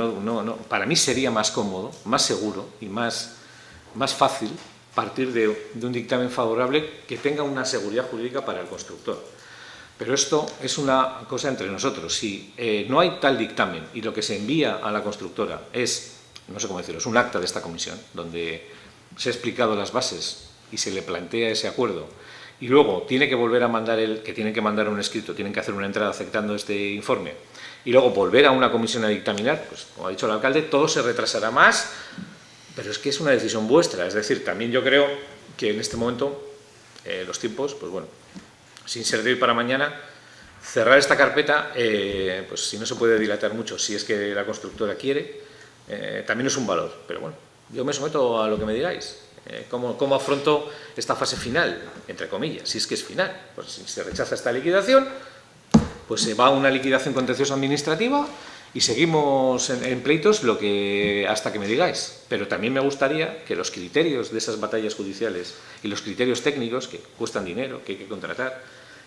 para mí sería más cómodo, más seguro y más más fácil partir de un dictamen favorable que tenga una seguridad jurídica para el constructor. Pero esto es una cosa entre nosotros. Si no hay tal dictamen y lo que se envía a la constructora es, no sé cómo decirlo, es un acta de esta comisión, donde se ha explicado las bases y se le plantea ese acuerdo, y luego tiene que volver a mandar tienen que mandar un escrito, tienen que hacer una entrada aceptando este informe, y luego volver a una comisión a dictaminar, pues como ha dicho el alcalde, todo se retrasará más, pero es que es una decisión vuestra. Es decir, también yo creo que en este momento los tiempos, pues bueno, sin ser de hoy para mañana, cerrar esta carpeta, pues si no se puede dilatar mucho, si es que la constructora quiere, también es un valor. Pero bueno, yo me someto a lo que me digáis. ¿Cómo afronto esta fase final, entre comillas, si es que es final? Pues si se rechaza esta liquidación, pues se va a una liquidación contenciosa administrativa y seguimos en pleitos hasta que me digáis. Pero también me gustaría que los criterios de esas batallas judiciales y los criterios técnicos, que cuestan dinero, que hay que contratar,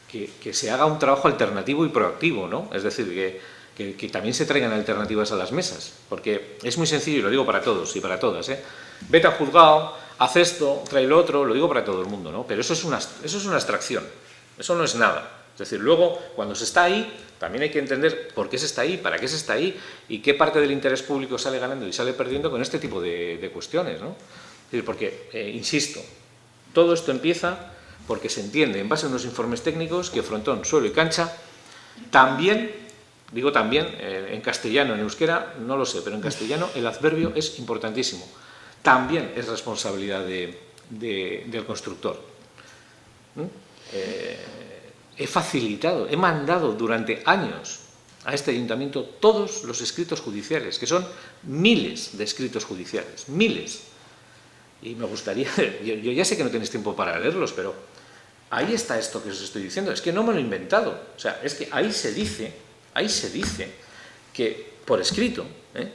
que se haga un trabajo alternativo y proactivo, ¿no? Es decir, que también se traigan alternativas a las mesas, porque es muy sencillo, y lo digo para todos y para todas, vete al juzgado, haz esto, trae lo otro, lo digo para todo el mundo, ¿no? Pero eso es una abstracción, eso no es nada. Es decir, luego, cuando se está ahí, también hay que entender por qué se está ahí, para qué se está ahí y qué parte del interés público sale ganando y sale perdiendo con este tipo de cuestiones, ¿no? Es decir, porque, insisto, todo esto empieza porque se entiende, en base a unos informes técnicos, que frontón, suelo y cancha, también, digo también, en castellano, en euskera, no lo sé, pero en castellano el adverbio es importantísimo. También es responsabilidad del constructor. He facilitado, he mandado durante años a este ayuntamiento todos los escritos judiciales, que son miles de escritos judiciales, miles. Y me gustaría, yo ya sé que no tenéis tiempo para leerlos, pero ahí está esto que os estoy diciendo, es que no me lo he inventado. O sea, es que ahí se dice que, por escrito,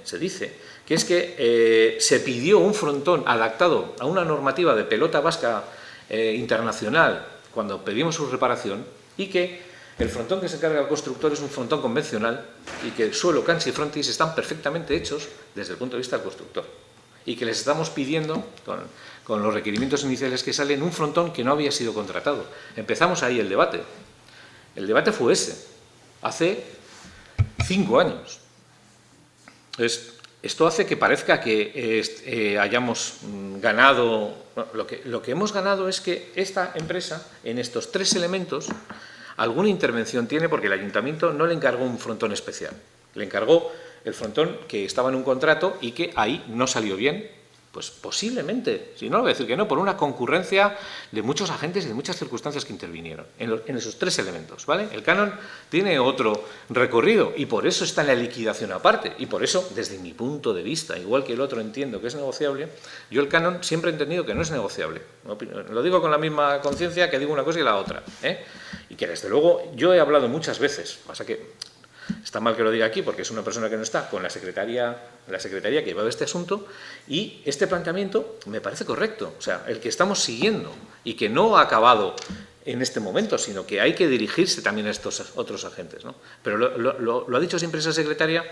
se dice que es que se pidió un frontón adaptado a una normativa de pelota vasca internacional cuando pedimos su reparación, y que el frontón que se encarga el constructor es un frontón convencional y que el suelo, cancha y frontis están perfectamente hechos desde el punto de vista del constructor, y que les estamos pidiendo, con los requerimientos iniciales que salen, un frontón que no había sido contratado. Empezamos ahí el debate. El debate fue ese, hace 5 años. Entonces, esto hace que parezca que hayamos ganado. Lo que hemos ganado es que esta empresa, en estos 3 elementos, alguna intervención tiene, porque el ayuntamiento no le encargó un frontón especial. Le encargó el frontón que estaba en un contrato y que ahí no salió bien. Pues posiblemente, si no, voy a decir que no, por una concurrencia de muchos agentes y de muchas circunstancias que intervinieron en esos 3 elementos, ¿vale? El canon tiene otro recorrido y por eso está en la liquidación aparte, y por eso, desde mi punto de vista, igual que el otro entiendo que es negociable, yo el canon siempre he entendido que no es negociable. Lo digo con la misma conciencia que digo una cosa y la otra, y que desde luego yo he hablado muchas veces, pasa que está mal que lo diga aquí porque es una persona que no está, con la secretaría que lleva este asunto, y este planteamiento me parece correcto, o sea, el que estamos siguiendo y que no ha acabado en este momento, sino que hay que dirigirse también a estos otros agentes, ¿no? Pero lo ha dicho siempre esa secretaria,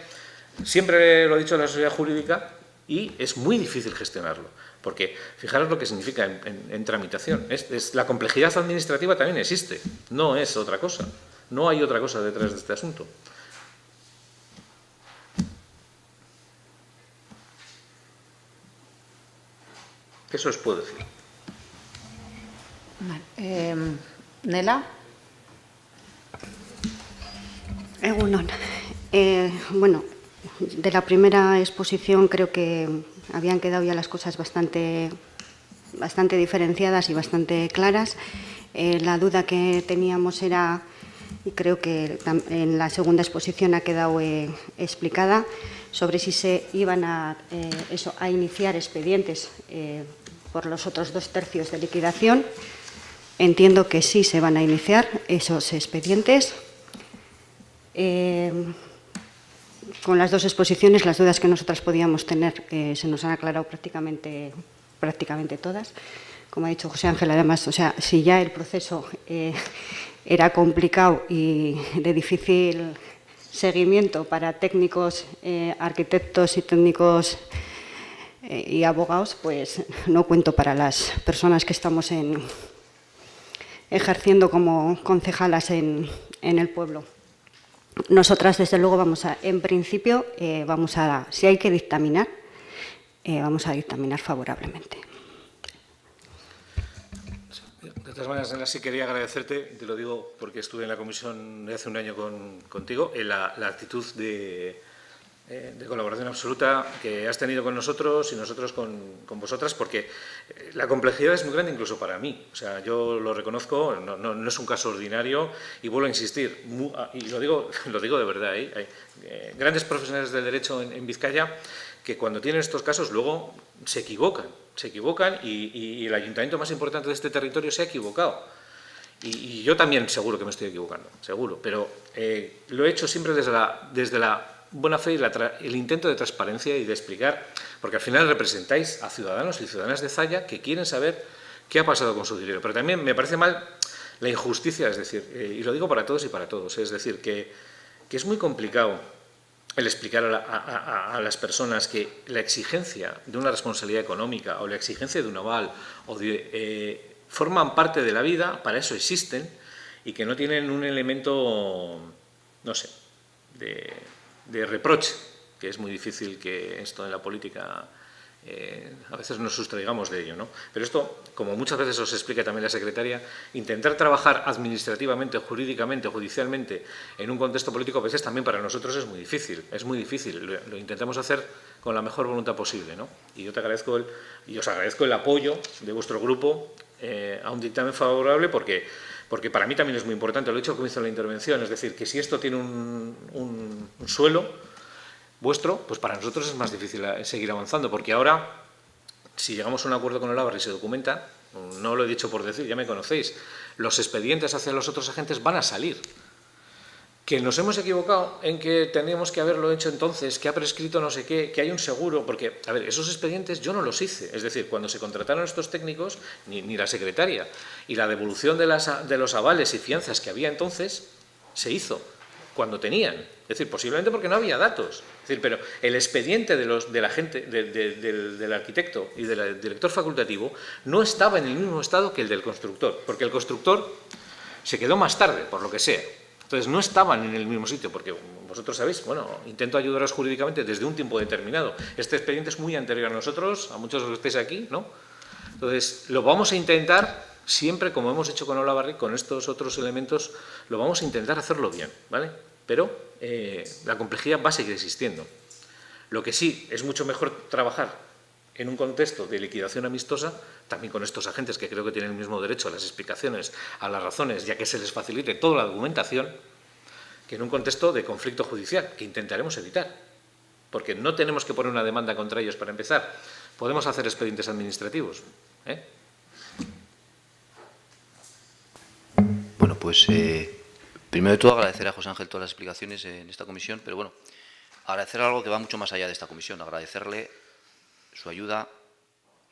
siempre lo ha dicho la sociedad jurídica, y es muy difícil gestionarlo, porque fijaros lo que significa en tramitación, la complejidad administrativa también existe, no es otra cosa, no hay otra cosa detrás de este asunto. Eso os puedo decir. Vale. Nela. Egunon. Bueno, de la primera exposición creo que habían quedado ya las cosas bastante diferenciadas y bastante claras. La duda que teníamos era, y creo que en la segunda exposición ha quedado explicada, sobre si se iban a iniciar expedientes por los otros 2/3 de liquidación. Entiendo que sí se van a iniciar esos expedientes. Con las 2 exposiciones, las dudas que nosotras podíamos tener se nos han aclarado prácticamente todas. Como ha dicho José Ángel, además, o sea, si ya el proceso era complicado y de difícil seguimiento para técnicos, arquitectos y técnicos y abogados, pues no cuento para las personas que estamos ejerciendo como concejalas en el pueblo. Nosotras, desde luego, en principio, si hay que dictaminar, vamos a dictaminar favorablemente. De todas maneras, Ana, sí quería agradecerte, te lo digo porque estuve en la comisión de hace un año contigo, la actitud de colaboración absoluta que has tenido con nosotros y nosotros con vosotras, porque la complejidad es muy grande incluso para mí. O sea, yo lo reconozco, no es un caso ordinario y vuelvo a insistir, y lo digo de verdad, hay grandes profesionales del derecho en Vizcaya que cuando tienen estos casos luego se equivocan y el ayuntamiento más importante de este territorio se ha equivocado. Y yo también seguro que me estoy equivocando, seguro, pero lo he hecho siempre desde la buena fe y el intento de transparencia y de explicar, porque al final representáis a ciudadanos y ciudadanas de Zalla que quieren saber qué ha pasado con su dinero. Pero también me parece mal la injusticia, es decir, y lo digo para todos y para todos, es decir, que es muy complicado el explicar a las personas que la exigencia de una responsabilidad económica o la exigencia de un aval forman parte de la vida, para eso existen, y que no tienen un elemento, no sé, de reproche, que es muy difícil que esto en la política a veces nos sustraigamos de ello, ¿no? Pero esto, como muchas veces os explica también la secretaria, intentar trabajar administrativamente, jurídicamente, judicialmente en un contexto político a veces también para nosotros es muy difícil, lo intentamos hacer con la mejor voluntad posible, ¿no? Y yo os agradezco el apoyo de vuestro grupo a un dictamen favorable porque para mí también es muy importante, lo he dicho al comienzo de la intervención, es decir, que si esto tiene un suelo vuestro, pues para nosotros es más difícil seguir avanzando, porque ahora, si llegamos a un acuerdo con el Olavarri y se documenta, no lo he dicho por decir, ya me conocéis, los expedientes hacia los otros agentes van a salir. Que nos hemos equivocado en que teníamos que haberlo hecho entonces, que ha prescrito no sé qué, que hay un seguro, porque, a ver, esos expedientes yo no los hice, es decir, cuando se contrataron estos técnicos, ni la secretaria, y la devolución de los avales y fianzas que había entonces, se hizo cuando tenían, es decir, posiblemente porque no había datos, es decir, pero el expediente de la gente, del arquitecto y del director facultativo no estaba en el mismo estado que el del constructor, porque el constructor se quedó más tarde, por lo que sea. Entonces, no estaban en el mismo sitio, porque vosotros sabéis, bueno, intento ayudaros jurídicamente desde un tiempo determinado. Este expediente es muy anterior a nosotros, a muchos de los que estáis aquí, ¿no? Entonces, lo vamos a intentar, siempre como hemos hecho con Olavarri, con estos otros elementos, lo vamos a intentar hacerlo bien, ¿vale? Pero la complejidad va a seguir existiendo. Lo que sí, es mucho mejor trabajar en un contexto de liquidación amistosa, también con estos agentes que creo que tienen el mismo derecho a las explicaciones, a las razones, ya que se les facilite toda la documentación, que en un contexto de conflicto judicial, que intentaremos evitar. Porque no tenemos que poner una demanda contra ellos para empezar. Podemos hacer expedientes administrativos. Bueno, pues primero de todo agradecer a José Ángel todas las explicaciones en esta comisión, pero bueno, agradecer algo que va mucho más allá de esta comisión, agradecerle su ayuda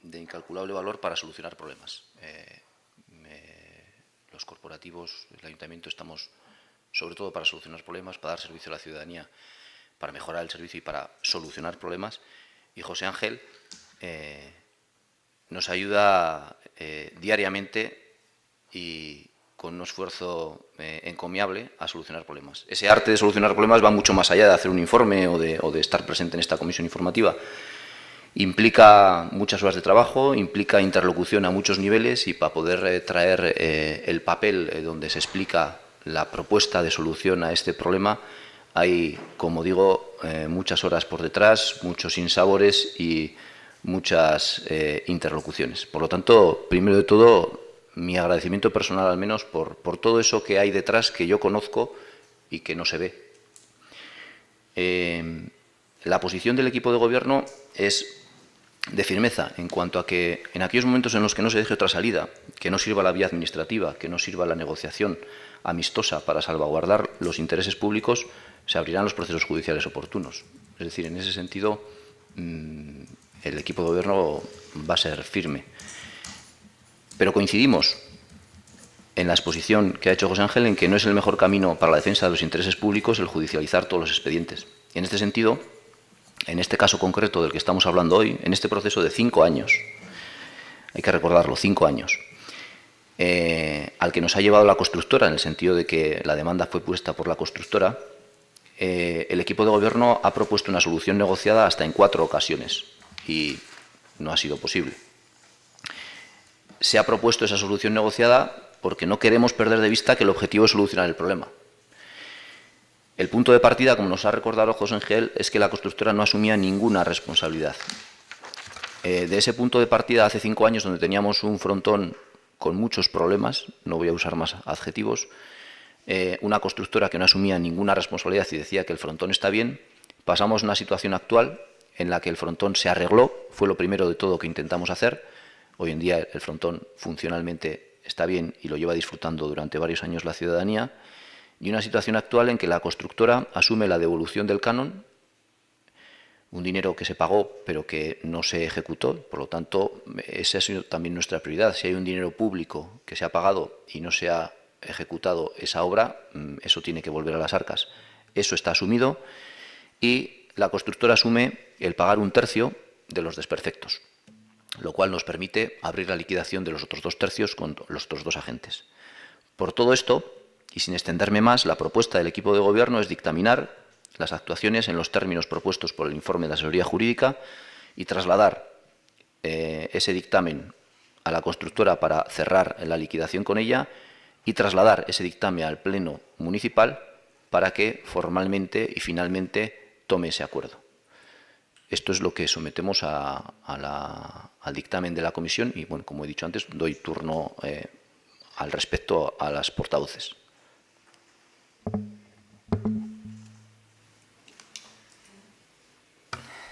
de incalculable valor para solucionar problemas. Los corporativos, el ayuntamiento, estamos sobre todo para solucionar problemas, para dar servicio a la ciudadanía, para mejorar el servicio y para solucionar problemas. Y José Ángel nos ayuda diariamente y con un esfuerzo encomiable a solucionar problemas. Ese arte de solucionar problemas va mucho más allá de hacer un informe o de estar presente en esta comisión informativa. Implica muchas horas de trabajo, implica interlocución a muchos niveles y para poder traer el papel donde se explica la propuesta de solución a este problema hay, como digo, muchas horas por detrás, muchos sinsabores y muchas interlocuciones. Por lo tanto, primero de todo, mi agradecimiento personal al menos por todo eso que hay detrás que yo conozco y que no se ve. La posición del equipo de gobierno es de firmeza en cuanto a que en aquellos momentos en los que no se deje otra salida, que no sirva la vía administrativa, que no sirva la negociación amistosa para salvaguardar los intereses públicos, se abrirán los procesos judiciales oportunos. Es decir, en ese sentido, el equipo de gobierno va a ser firme. Pero coincidimos en la exposición que ha hecho José Ángel en que no es el mejor camino para la defensa de los intereses públicos el judicializar todos los expedientes. Y en este sentido, en este caso concreto del que estamos hablando hoy, en este proceso de 5 años, hay que recordarlo, 5 años, al que nos ha llevado la constructora, en el sentido de que la demanda fue puesta por la constructora, el equipo de gobierno ha propuesto una solución negociada hasta en 4 ocasiones y no ha sido posible. Se ha propuesto esa solución negociada porque no queremos perder de vista que el objetivo es solucionar el problema. El punto de partida, como nos ha recordado José Ángel, es que la constructora no asumía ninguna responsabilidad. De ese punto de partida, hace 5 años, donde teníamos un frontón con muchos problemas, no voy a usar más adjetivos, una constructora que no asumía ninguna responsabilidad y decía que el frontón está bien, pasamos a una situación actual en la que el frontón se arregló, fue lo primero de todo que intentamos hacer. Hoy en día el frontón funcionalmente está bien y lo lleva disfrutando durante varios años la ciudadanía, y una situación actual en que la constructora asume la devolución del canon, un dinero que se pagó pero que no se ejecutó. Por lo tanto, esa ha sido también nuestra prioridad. Si hay un dinero público que se ha pagado y no se ha ejecutado esa obra, eso tiene que volver a las arcas. Eso está asumido y la constructora asume el pagar 1/3 de los desperfectos, lo cual nos permite abrir la liquidación de los otros 2/3 con los otros 2 agentes. Por todo esto, y sin extenderme más, la propuesta del equipo de gobierno es dictaminar las actuaciones en los términos propuestos por el informe de asesoría jurídica y trasladar ese dictamen a la constructora para cerrar la liquidación con ella y trasladar ese dictamen al Pleno Municipal para que formalmente y finalmente tome ese acuerdo. Esto es lo que sometemos al dictamen de la comisión y, bueno, como he dicho antes, doy turno al respecto a las portavoces.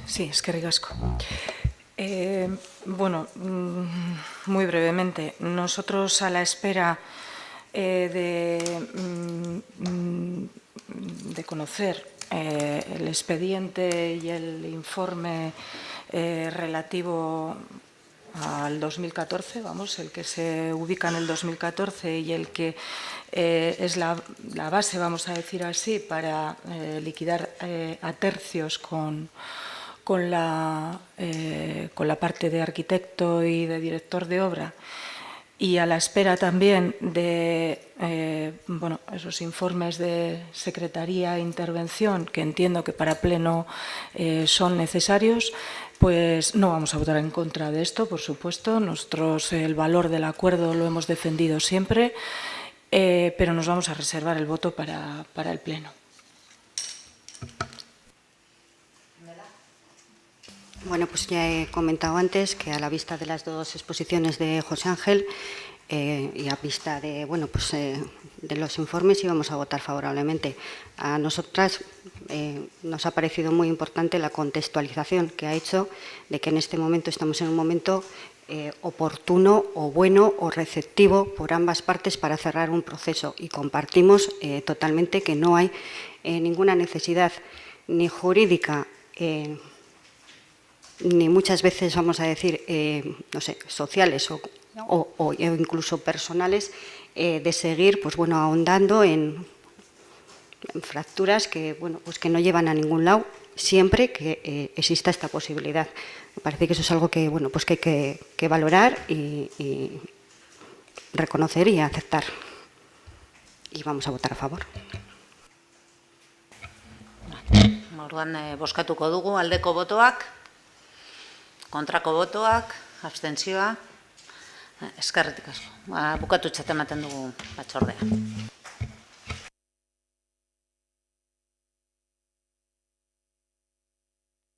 Sí, eskerrik asko. Bueno, muy brevemente, nosotros a la espera de conocer el expediente y el informe relativo al 2014, vamos, el que se ubica en el 2014 y el que es la base, vamos a decir así, para liquidar a tercios con la parte de arquitecto y de director de obra, y a la espera también de bueno, esos informes de secretaría e intervención, que entiendo que para pleno son necesarios, pues no vamos a votar en contra de esto, por supuesto. Nosotros el valor del acuerdo lo hemos defendido siempre, pero nos vamos a reservar el voto para el pleno. Bueno, pues ya he comentado antes que a la vista de las 2 exposiciones de José Ángel y a vista de, bueno, pues, de los informes íbamos a votar favorablemente. A nosotras nos ha parecido muy importante la contextualización que ha hecho de que en este momento estamos en un momento oportuno o bueno o receptivo por ambas partes para cerrar un proceso, y compartimos totalmente que no hay ninguna necesidad ni jurídica ni muchas veces, vamos a decir, no sé, sociales o incluso personales, de seguir, pues bueno, ahondando en fracturas que, bueno, pues que no llevan a ningún lado, siempre que exista esta posibilidad. Me parece que eso es algo que, bueno, pues que hay que valorar y reconocer y aceptar. Y vamos a votar a favor. Orduan, bozkatuko dugu aldeko botoak, kontrako botoak, abstentzioa. Eskerrik asko. Bukatutzat ematen dugu batzordea.